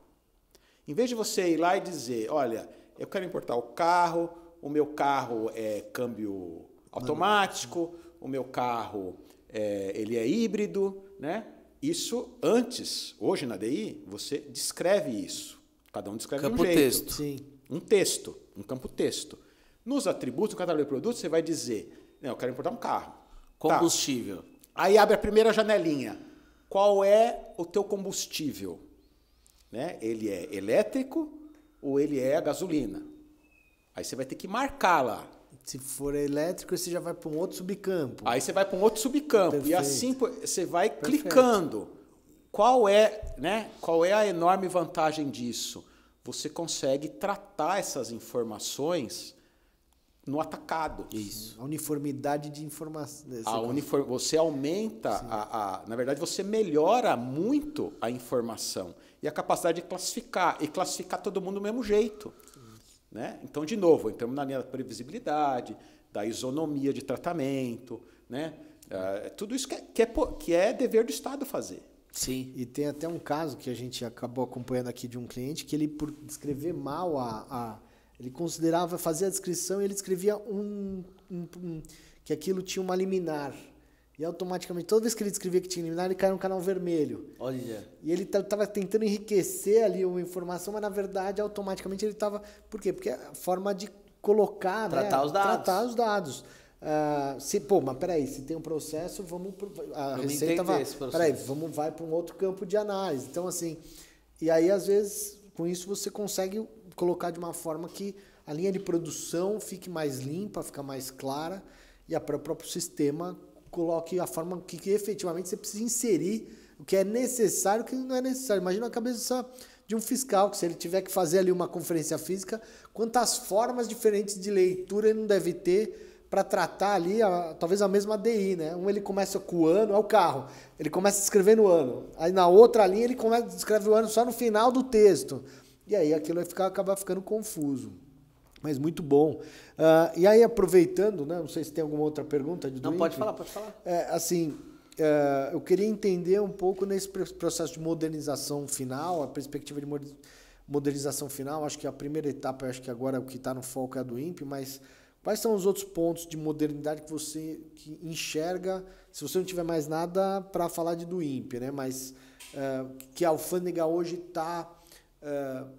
Em vez de você ir lá e dizer, olha, eu quero importar o carro, o meu carro é câmbio automático, o meu carro ele é híbrido, né? Isso antes, hoje na DI, você descreve isso. Cada um descreve campo um jeito. Texto. Sim. Um texto, um campo texto. Nos atributos, no catálogo de produtos, você vai dizer, eu quero importar um carro. Combustível. Tá. Aí abre a primeira janelinha. Qual é o teu combustível? Né? Ele é elétrico ou ele é a gasolina? Aí você vai ter que marcar lá. Se for elétrico, você já vai para um outro subcampo. Aí você vai para um outro subcampo. Perfeito. E assim você vai clicando. Qual é a enorme vantagem disso? Você consegue tratar essas informações no atacado. Isso. A uniformidade de informação. Você aumenta, na verdade, você melhora muito a informação e a capacidade de classificar. E classificar todo mundo do mesmo jeito. Né? Então, de novo, entramos na linha da previsibilidade, da isonomia de tratamento, né? Tudo isso que é dever do Estado fazer. Sim. E tem até um caso que a gente acabou acompanhando aqui de um cliente que ele, por escrever mal ele considerava, fazia a descrição e ele escrevia que aquilo tinha uma liminar. E automaticamente, toda vez que ele descrevia que tinha liminar, ele caía no canal vermelho. Olha. E ele estava tentando enriquecer ali uma informação, mas na verdade, automaticamente ele estava... Por quê? Porque é a forma de colocar, Tratar os dados. Tratar os dados. Mas peraí, se tem um processo, a receita vai... Peraí, vai para um outro campo de análise. Então, assim... E aí, às vezes, com isso, você consegue colocar de uma forma que a linha de produção fique mais limpa, fica mais clara, e o próprio sistema coloque a forma que efetivamente você precisa inserir o que é necessário e o que não é necessário. Imagina a cabeça de um fiscal, que se ele tiver que fazer ali uma conferência física, quantas formas diferentes de leitura ele não deve ter para tratar ali, talvez a mesma ADI, né? Ele começa com o ano, é o carro, ele começa escrevendo o ano. Aí na outra linha ele escreve o ano só no final do texto. E aí aquilo vai acabar ficando confuso. Mas muito bom. E aí, aproveitando, né, não sei se tem alguma outra pergunta. Não, pode falar. Eu queria entender um pouco nesse processo de modernização final, a perspectiva de modernização final. Acho que a primeira etapa, acho que agora o que está no foco é a do INPE, mas quais são os outros pontos de modernidade que você enxerga, se você não tiver mais nada para falar do INPE, né, mas que a alfândega hoje está...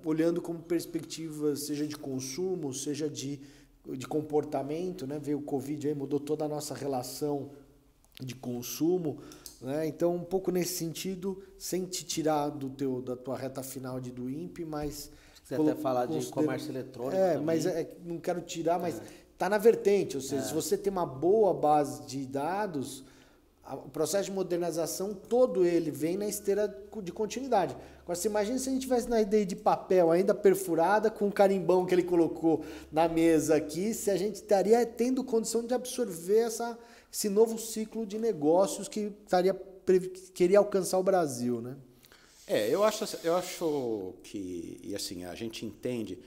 olhando como perspectiva, seja de consumo, seja de comportamento, né? Veio o Covid aí, mudou toda a nossa relação de consumo, né? Então, um pouco nesse sentido, sem te tirar da tua reta final do INPE, mas... Você até falar de comércio eletrônico também. Mas não quero tirar, mas está na vertente, ou seja, se você tem uma boa base de dados... O processo de modernização, todo ele vem na esteira de continuidade. Agora, você imagina se a gente tivesse na ideia de papel ainda perfurada, com o carimbão que ele colocou na mesa aqui, se a gente estaria tendo condição de absorver esse novo ciclo de negócios que queria alcançar o Brasil, né? Eu acho que, e assim, a gente entende...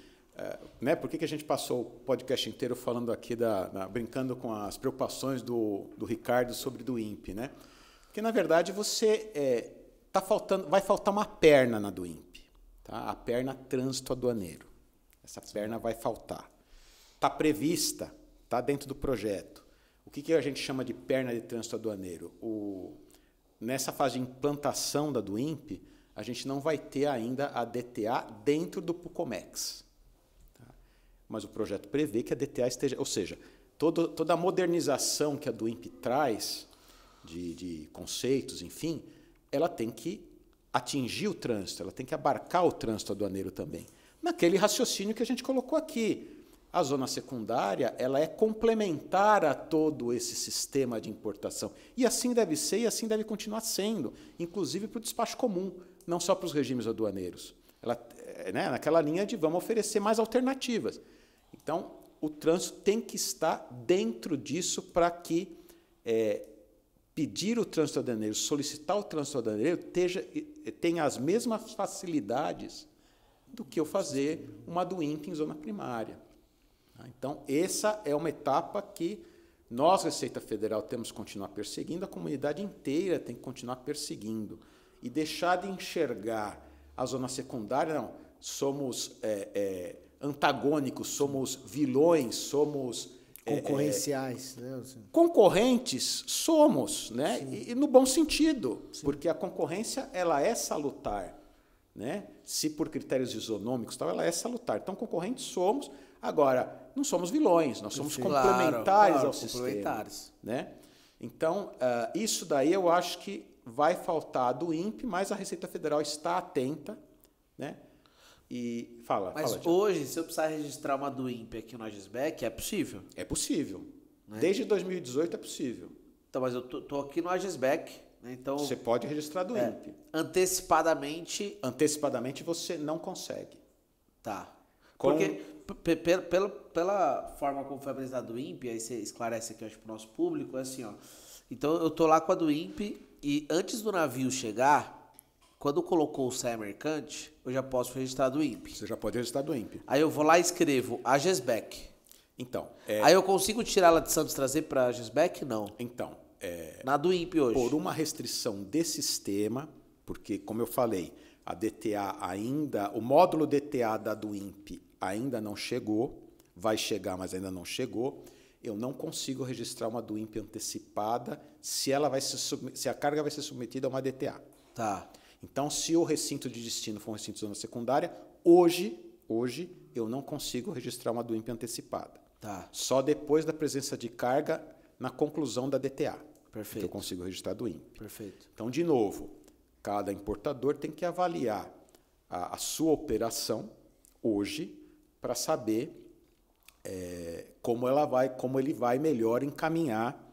né? Por que a gente passou o podcast inteiro falando aqui, brincando com as preocupações do Ricardo sobre do INPE, né? Porque, na verdade, vai faltar uma perna na do INPE, tá? A perna trânsito aduaneiro. Essa perna vai faltar. Está prevista, está dentro do projeto. O que a gente chama de perna de trânsito aduaneiro? Nessa fase de implantação da do INPE, a gente não vai ter ainda a DTA dentro do Pucomex. Mas o projeto prevê que a DTA esteja... Ou seja, toda a modernização que a do INPE traz, de conceitos, enfim, ela tem que atingir o trânsito, ela tem que abarcar o trânsito aduaneiro também. Naquele raciocínio que a gente colocou aqui. A zona secundária ela é complementar a todo esse sistema de importação. E assim deve ser e assim deve continuar sendo, inclusive para o despacho comum, não só para os regimes aduaneiros. Naquela linha de vamos oferecer mais alternativas. Então, o trânsito tem que estar dentro disso para que pedir o trânsito aduaneiro, solicitar o trânsito aduaneiro, tenha as mesmas facilidades do que eu fazer uma do INPE em zona primária. Então, essa é uma etapa que nós, Receita Federal, temos que continuar perseguindo, a comunidade inteira tem que continuar perseguindo. E deixar de enxergar a zona secundária, não, somos antagônicos, somos vilões, somos... Concorrenciais. Né? Concorrentes somos, né? E no bom sentido, porque a concorrência ela é salutar. Né? Se por critérios isonômicos, ela é salutar. Então, concorrentes somos, agora, não somos vilões, nós somos complementares ao sistema. Né? Então, isso daí eu acho que vai faltar do INPE, mas a Receita Federal está atenta, né? E Mas hoje, se eu precisar registrar uma do INPE aqui no Agisbec, é possível? É possível. Né? Desde 2018 é possível. Então, mas eu tô aqui no Agisbec, né? Então você pode registrar do INPE. Antecipadamente você não consegue. Tá. Porque pela forma como foi apresentado do INPE, aí você esclarece aqui, acho, para o nosso público, é assim, ó. Então, eu tô lá com a do INPE e antes do navio chegar, quando colocou o SAE mercante, eu já posso registrar do INPE. Você já pode registrar do INPE. Aí eu vou lá e escrevo Agisbec. Então. Aí eu consigo tirar ela de Santos e trazer para Agisbec? Não. Então. Na do INPE hoje. Por uma restrição de sistema, porque, como eu falei, a DTA ainda, o módulo DTA da DUIMP ainda não chegou, vai chegar, mas ainda não chegou. Eu não consigo registrar uma DUIMP antecipada se a carga vai ser submetida a uma DTA. Tá. Então, se o recinto de destino for um recinto de zona secundária, hoje eu não consigo registrar uma DUIMP antecipada. Tá. Só depois da presença de carga na conclusão da DTA. Perfeito. Que eu consigo registrar a DUIMP. Perfeito. Então, de novo, cada importador tem que avaliar a sua operação hoje para saber como ele vai melhor encaminhar,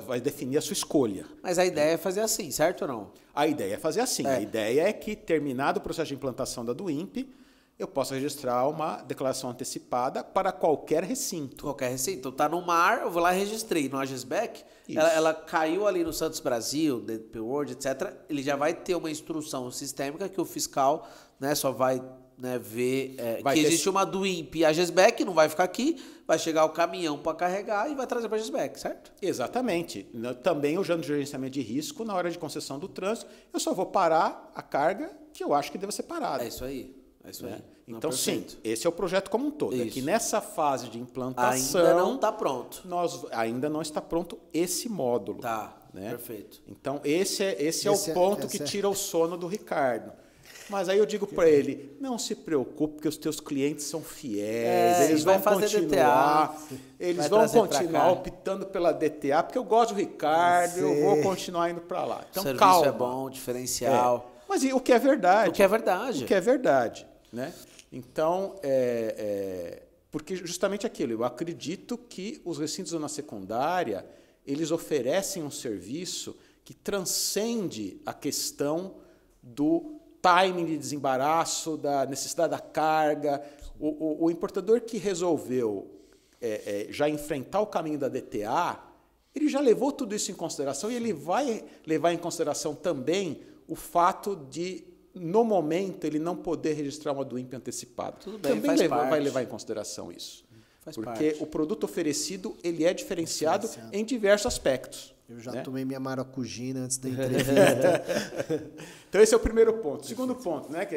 vai definir a sua escolha. Mas a ideia é fazer assim, certo ou não? A ideia é fazer assim. É. A ideia é que, terminado o processo de implantação da DUIMP, eu possa registrar uma declaração antecipada para qualquer recinto. Qualquer recinto. Então tá no mar, eu vou lá e registrei no AGESBEC, Isso. ela caiu ali no Santos Brasil, DP World, etc. Ele já vai ter uma instrução sistêmica que o fiscal, né, só vai, né, ver que existe uma DUIMP AGESBEC, não vai ficar aqui, vai chegar o caminhão para carregar e vai trazer para a AGESBEC, certo? Exatamente. Também usando o gerenciamento de risco, na hora de concessão do trânsito, eu só vou parar a carga que eu acho que deve ser parada. É isso aí. É isso aí. Então, sim, perfeito. esse é o projeto como um todo. É Isso. que nessa fase de implantação... Ainda não está pronto. Ainda não está pronto esse módulo. Tá, né? perfeito. Então, esse é o ponto que tira o sono do Ricardo. Mas aí eu digo para ele, não se preocupe, porque os teus clientes são fiéis, eles vão continuar, eles vão continuar optando pela DTA, porque eu gosto do Ricardo, eu vou continuar indo para lá. Então, o serviço calma. é bom, diferencial. Mas o que é verdade? O que é verdade. O que é verdade. Né? Então, porque justamente aquilo, eu acredito que os recintos de zona secundária, eles oferecem um serviço que transcende a questão do timing de desembaraço, da necessidade da carga. O importador que resolveu já enfrentar o caminho da DTA, ele já levou tudo isso em consideração e ele vai levar em consideração também o fato de, no momento, ele não poder registrar uma DUIMP antecipada. Tudo bem, também vai levar em consideração isso. Porque o produto oferecido ele é diferenciado em diversos aspectos. Eu já tomei minha maracujina antes da entrevista. Então, esse é o primeiro ponto. O segundo ponto, né, que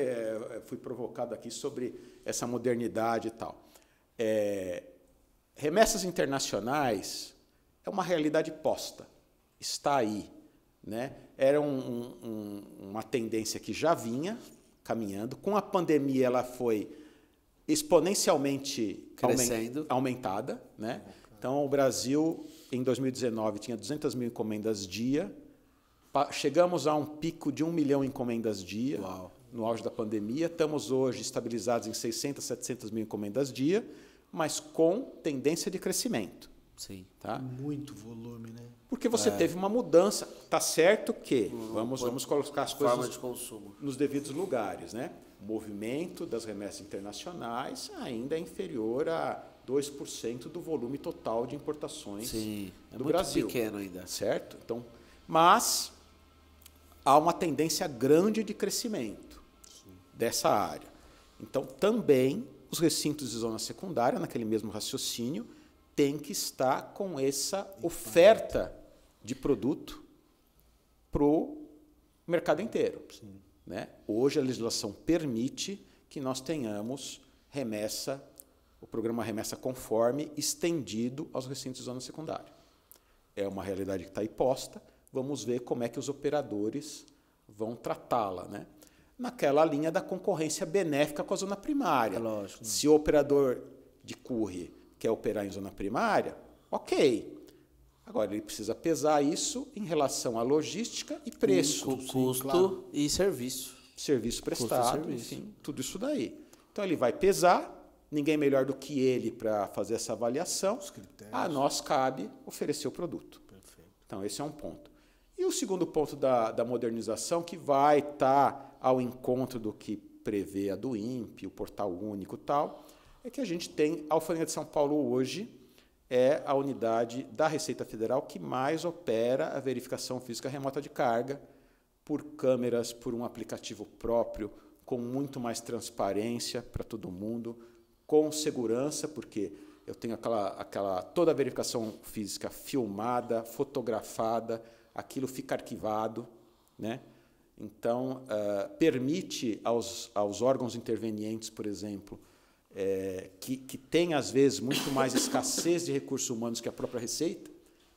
fui provocado aqui sobre essa modernidade e tal. Remessas internacionais é uma realidade posta. Está aí. Né? Era uma tendência que já vinha caminhando. Com a pandemia, ela foi exponencialmente aumentada. Né? Então, o Brasil, em 2019, tinha 200 mil encomendas dia. Chegamos a um pico de 1 milhão de encomendas dia. Uau. No auge da pandemia. Estamos hoje estabilizados em 600, 700 mil encomendas dia, mas com tendência de crescimento. Sim. Tá? Muito volume, né? Porque você teve uma mudança. Tá certo que vamos colocar as coisas de consumo nos devidos lugares, né? O movimento das remessas internacionais ainda é inferior a 2% do volume total de importações do Brasil. Muito pequeno ainda. Certo? Então, mas há uma tendência grande de crescimento dessa área. Então, também os recintos de zona secundária, naquele mesmo raciocínio, tem que estar com essa oferta de produto para o mercado inteiro. Né? Hoje a legislação permite que nós tenhamos o programa Remessa Conforme estendido aos recintos de zona secundária. É uma realidade que está aí posta, vamos ver como é que os operadores vão tratá-la. Né? Naquela linha da concorrência benéfica com a zona primária. Lógico. Se o operador de courier quer operar em zona primária, ok. Agora, ele precisa pesar isso em relação à logística e preço. Custo e serviço. Serviço prestado, enfim, tudo isso daí. Então, ele vai pesar, ninguém melhor do que ele para fazer essa avaliação. A nós cabe oferecer o produto. Perfeito. Então, esse é um ponto. E o segundo ponto da modernização, que vai estar ao encontro do que prevê a DUIMP, o portal único e tal, é que a gente tem, a Alfândega de São Paulo hoje é a unidade da Receita Federal que mais opera a verificação física remota de carga por câmeras, por um aplicativo próprio, com muito mais transparência para todo mundo, com segurança, porque eu tenho toda a verificação física filmada, fotografada, aquilo fica arquivado, né? Então, permite aos órgãos intervenientes, por exemplo, que tem, às vezes, muito mais escassez de recursos humanos que a própria Receita,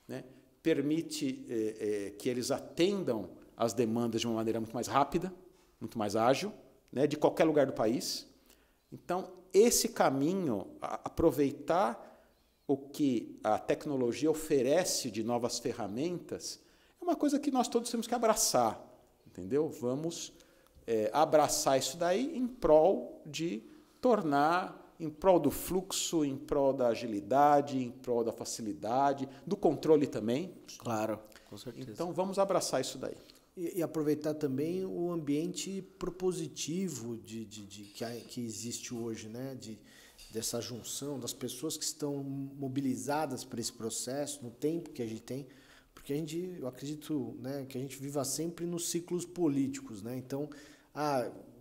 né? Permite que eles atendam às demandas de uma maneira muito mais rápida, muito mais ágil, né? De qualquer lugar do país. Então, esse caminho, aproveitar o que a tecnologia oferece de novas ferramentas, é uma coisa que nós todos temos que abraçar, entendeu? Vamos abraçar isso daí em prol de tornar, em prol do fluxo, em prol da agilidade, em prol da facilidade, do controle também. Claro, com certeza. Então, vamos abraçar isso daí. E aproveitar também o ambiente propositivo que existe hoje, né? Dessa junção das pessoas que estão mobilizadas para esse processo, no tempo que a gente tem, porque eu acredito, né, que a gente viva sempre nos ciclos políticos, né? Então,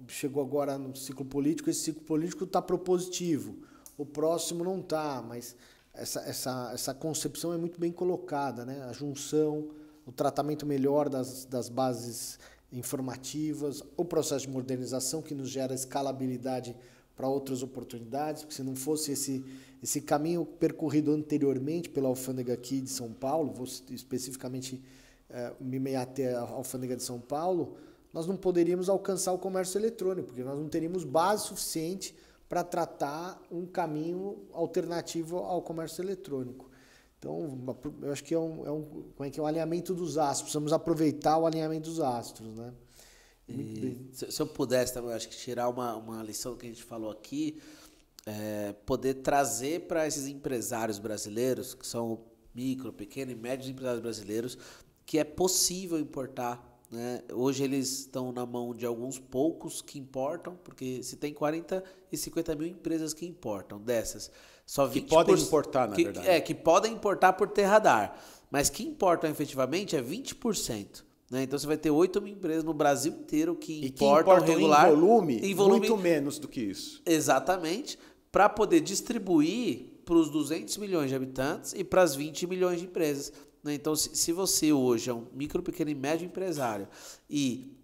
chegou agora no ciclo político, esse ciclo político está propositivo, o próximo não está, mas essa concepção é muito bem colocada, né? A junção, o tratamento melhor das bases informativas, o processo de modernização que nos gera escalabilidade para outras oportunidades, porque se não fosse esse caminho percorrido anteriormente pela alfândega aqui de São Paulo, vou especificamente me ater à alfândega de São Paulo, nós não poderíamos alcançar o comércio eletrônico, porque nós não teríamos base suficiente para tratar um caminho alternativo ao comércio eletrônico. Então, eu acho que é um alinhamento dos astros. Precisamos aproveitar o alinhamento dos astros, né? Se eu pudesse também, eu acho que tirar uma lição que a gente falou aqui, poder trazer para esses empresários brasileiros, que são micro, pequeno e médios empresários brasileiros, que é possível importar, né? Hoje eles estão na mão de alguns poucos que importam, porque se tem 40 e 50 mil empresas que importam, dessas, só 20%, que podem importar, na verdade. Que podem importar por ter radar, mas que importam efetivamente é 20%. Né? Então você vai ter 8 mil empresas no Brasil inteiro que importam regular, em volume muito menos do que isso. Exatamente, para poder distribuir para os 200 milhões de habitantes e para as 20 milhões de empresas. Né? Então, se você hoje é um micro, pequeno e médio empresário e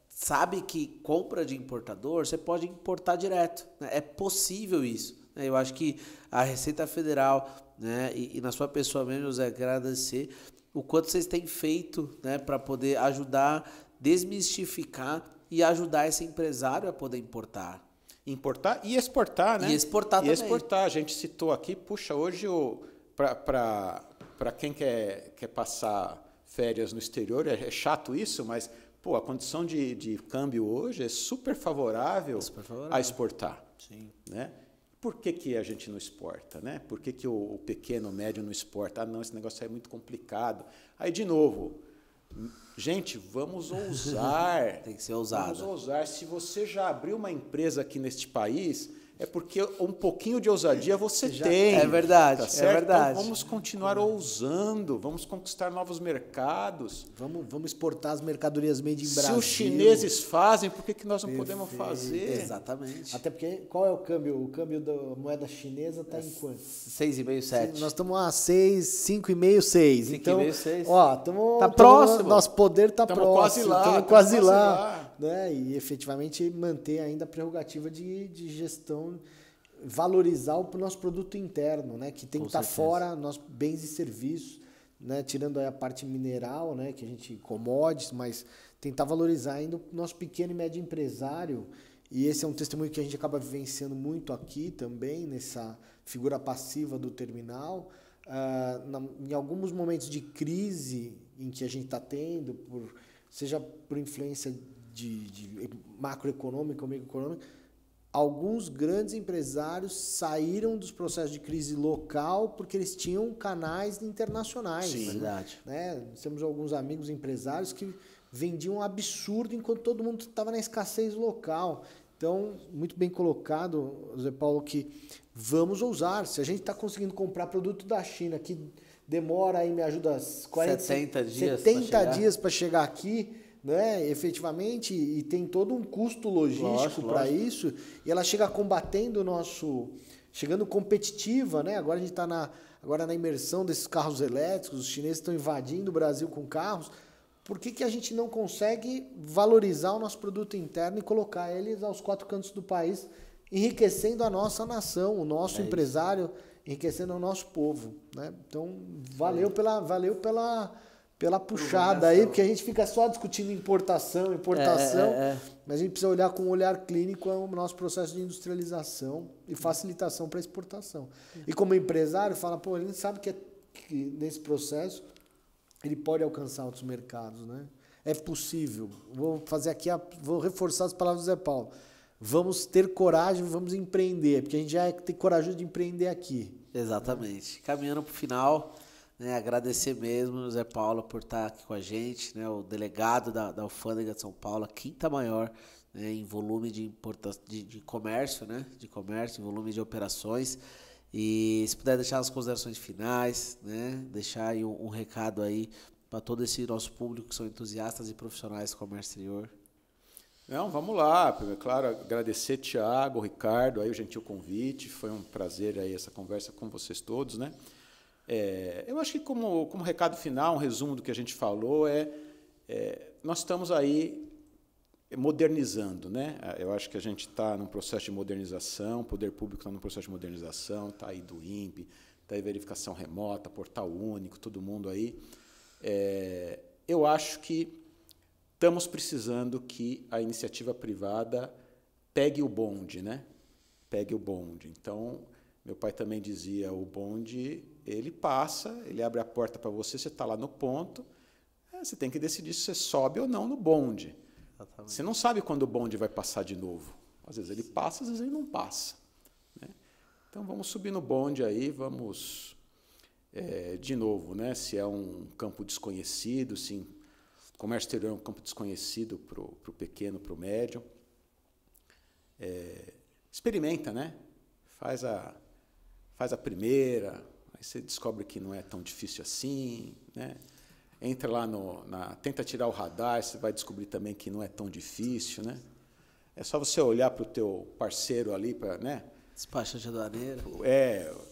sabe que compra de importador, você pode importar direto. Né? É possível isso. Né? Eu acho que a Receita Federal, né, e na sua pessoa mesmo, José, quero agradecer o quanto vocês têm feito, né, para poder ajudar, desmistificar e ajudar esse empresário a poder importar. Importar e exportar, né? E exportar também. E exportar. A gente citou aqui, puxa, hoje para quem quer passar férias no exterior, é chato isso, mas a condição de câmbio hoje é super favorável a exportar. Sim. Né? Por que a gente não exporta? Né? Por que o pequeno, o médio não exporta? Não, esse negócio é muito complicado. Aí, de novo, gente, vamos ousar. Tem que ser ousado. Vamos ousar. Se você já abriu uma empresa aqui neste país, é porque um pouquinho de ousadia você tem. É verdade, tá certo? É verdade. Então, vamos continuar ousando, vamos conquistar novos mercados. Vamos exportar as mercadorias made in Brasil. Se os chineses fazem, por que nós não podemos fazer? Exatamente. Até porque, qual é o câmbio? O câmbio da moeda chinesa está em quanto? 6,5, 7. Nós estamos a 6, 5,5, 6. 5,5, Então, 6. Tá próximo. Nosso poder está próximo. Estamos quase lá. Né? E efetivamente manter ainda a prerrogativa de gestão, valorizar o nosso produto interno, né? Que tem que estar fora nossos bens e serviços, né? Tirando aí a parte mineral, né? Que a gente commodities, mas tentar valorizar ainda o nosso pequeno e médio empresário. E esse é um testemunho que a gente acaba vivenciando muito aqui também, nessa figura passiva do terminal. Em alguns momentos de crise em que a gente está tendo, seja por influência de macroeconômica ou microeconômica, alguns grandes empresários saíram dos processos de crise local porque eles tinham canais internacionais. Sim, verdade. Né? Nós temos alguns amigos empresários que vendiam um absurdo enquanto todo mundo estava na escassez local. Então, muito bem colocado, José Paulo, que vamos ousar. Se a gente está conseguindo comprar produto da China que demora aí, me ajuda, 70 dias para chegar aqui, né, efetivamente, e tem todo um custo logístico para isso, e ela chega combatendo o nosso chegando competitiva, né? Agora a gente está agora na imersão desses carros elétricos, os chineses estão invadindo o Brasil com carros. Por que a gente não consegue valorizar o nosso produto interno e colocar eles aos 4 cantos do país, enriquecendo a nossa nação, o nosso empresário, enriquecendo o nosso povo, né? Então, valeu pela puxada aí, porque a gente fica só discutindo importação, mas a gente precisa olhar com um olhar clínico o nosso processo de industrialização e facilitação para exportação. E como empresário, fala, pô, ele sabe que nesse processo ele pode alcançar outros mercados, né? É possível. Vou reforçar as palavras do Zé Paulo. Vamos ter coragem, vamos empreender, porque a gente já tem coragem de empreender aqui. Exatamente. Caminhando para o final, né, agradecer mesmo, Zé Paulo, por estar aqui com a gente, né, o delegado da Alfândega de São Paulo, a quinta maior, né, em volume de comércio, né, em volume de operações. E se puder deixar as considerações finais, né, deixar aí um recado aí para todo esse nosso público que são entusiastas e profissionais do comércio exterior. Não, vamos lá. Claro, agradecer Thiago, Ricardo, aí o gentil convite. Foi um prazer aí essa conversa com vocês todos, né? Eu acho que como recado final, um resumo do que a gente falou nós estamos aí modernizando, né? Eu acho que a gente está num processo de modernização, o poder público está num processo de modernização, está aí do INPE, está aí verificação remota, portal único, todo mundo aí. Eu acho que estamos precisando que a iniciativa privada pegue o bonde, né? Pegue o bonde. Então, meu pai também dizia, o bonde, ele passa, ele abre a porta para você, você está lá no ponto, você tem que decidir se você sobe ou não no bonde. Exatamente. Você não sabe quando o bonde vai passar de novo. Às vezes ele passa, às vezes ele não passa, né? Então, vamos subir no bonde aí, vamos, de novo, né? Se é um campo desconhecido, sim. O comércio exterior é um campo desconhecido para o pequeno, para o médio. Experimenta, né? Faz a primeira, aí você descobre que não é tão difícil assim, né? Entra lá tenta tirar o radar, você vai descobrir também que não é tão difícil, né? É só você olhar para o teu parceiro ali, né? Despachante aduaneiro.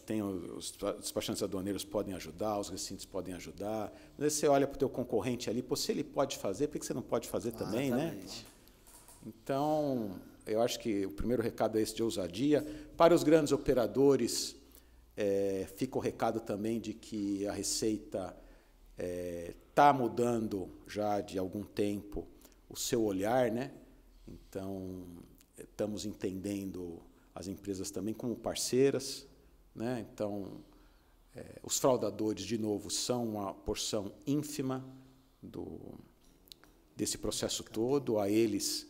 Tem os despachantes aduaneiros podem ajudar, os recintos podem ajudar. Mas você olha para o teu concorrente ali, se ele pode fazer, por que você não pode fazer também, exatamente, né? Então, eu acho que o primeiro recado é esse de ousadia. Para os grandes operadores, fica o recado também de que a Receita está mudando já de algum tempo o seu olhar, né? Então, estamos entendendo as empresas também como parceiras, né? Então, os fraudadores, de novo, são uma porção ínfima desse processo todo, a eles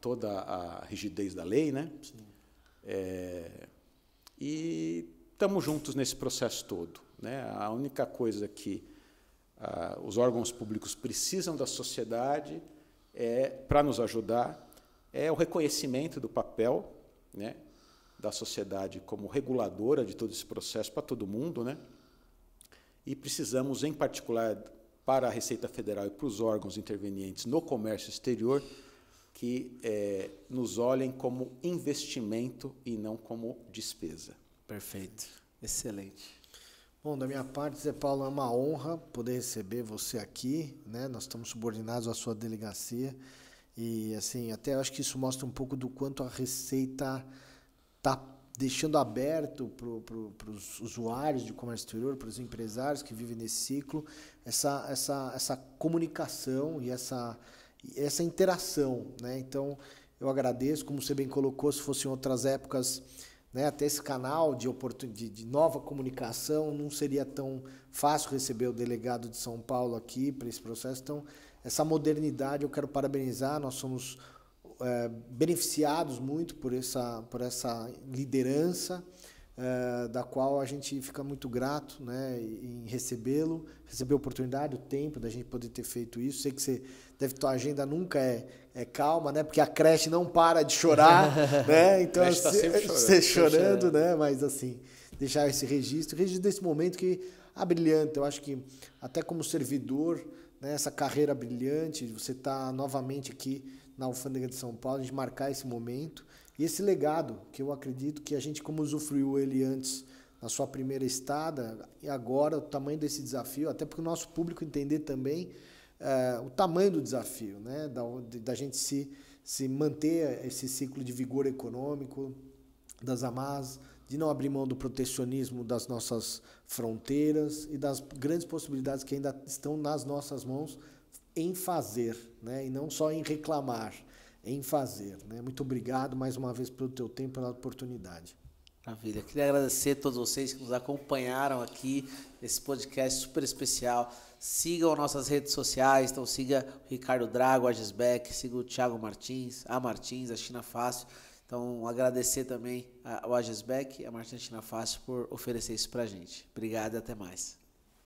toda a rigidez da lei, né? E estamos juntos nesse processo todo, né? A única coisa que os órgãos públicos precisam da sociedade para nos ajudar é o reconhecimento do papel, né, da sociedade como reguladora de todo esse processo para todo mundo, né? E precisamos, em particular, para a Receita Federal e para os órgãos intervenientes no comércio exterior, que nos olhem como investimento e não como despesa. Perfeito. Excelente. Bom, da minha parte, Zé Paulo, é uma honra poder receber você aqui, né? Nós estamos subordinados à sua delegacia e, assim, até acho que isso mostra um pouco do quanto a Receita está deixando aberto para os usuários de comércio exterior, para os empresários que vivem nesse ciclo, essa comunicação e essa interação, né? Então, eu agradeço, como você bem colocou, se fossem outras épocas, né, até esse canal de nova comunicação não seria tão fácil receber o delegado de São Paulo aqui para esse processo. Então, essa modernidade eu quero parabenizar, nós somos beneficiados muito por essa liderança, da qual a gente fica muito grato, né, em recebê-lo, receber a oportunidade, o tempo da gente poder ter feito isso. Sei que você tua agenda nunca é calma, né, porque a creche não para de chorar, né, então a creche tá sempre você chorando, né, mas assim, deixar esse registro desse momento que brilhante. Eu acho que até como servidor, né, essa carreira brilhante, você está novamente aqui na Alfândega de São Paulo, a gente marcar esse momento E esse legado, que eu acredito que a gente, como usufruiu ele antes, na sua primeira estada, e agora o tamanho desse desafio, até para o nosso público entender também o tamanho do desafio, né? Da gente se manter esse ciclo de vigor econômico das amarras, de não abrir mão do protecionismo das nossas fronteiras e das grandes possibilidades que ainda estão nas nossas mãos em fazer, né? E não só em reclamar, em fazer, né? Muito obrigado mais uma vez pelo teu tempo e pela oportunidade. Maravilha. Queria agradecer a todos vocês que nos acompanharam aqui nesse podcast super especial. Sigam nossas redes sociais, então siga o Ricardo Drago, a Agisbec, siga o Thiago Martins, a China Fácil. Então, agradecer também ao Agisbec e a Martins China Fácil por oferecer isso pra gente. Obrigado e até mais.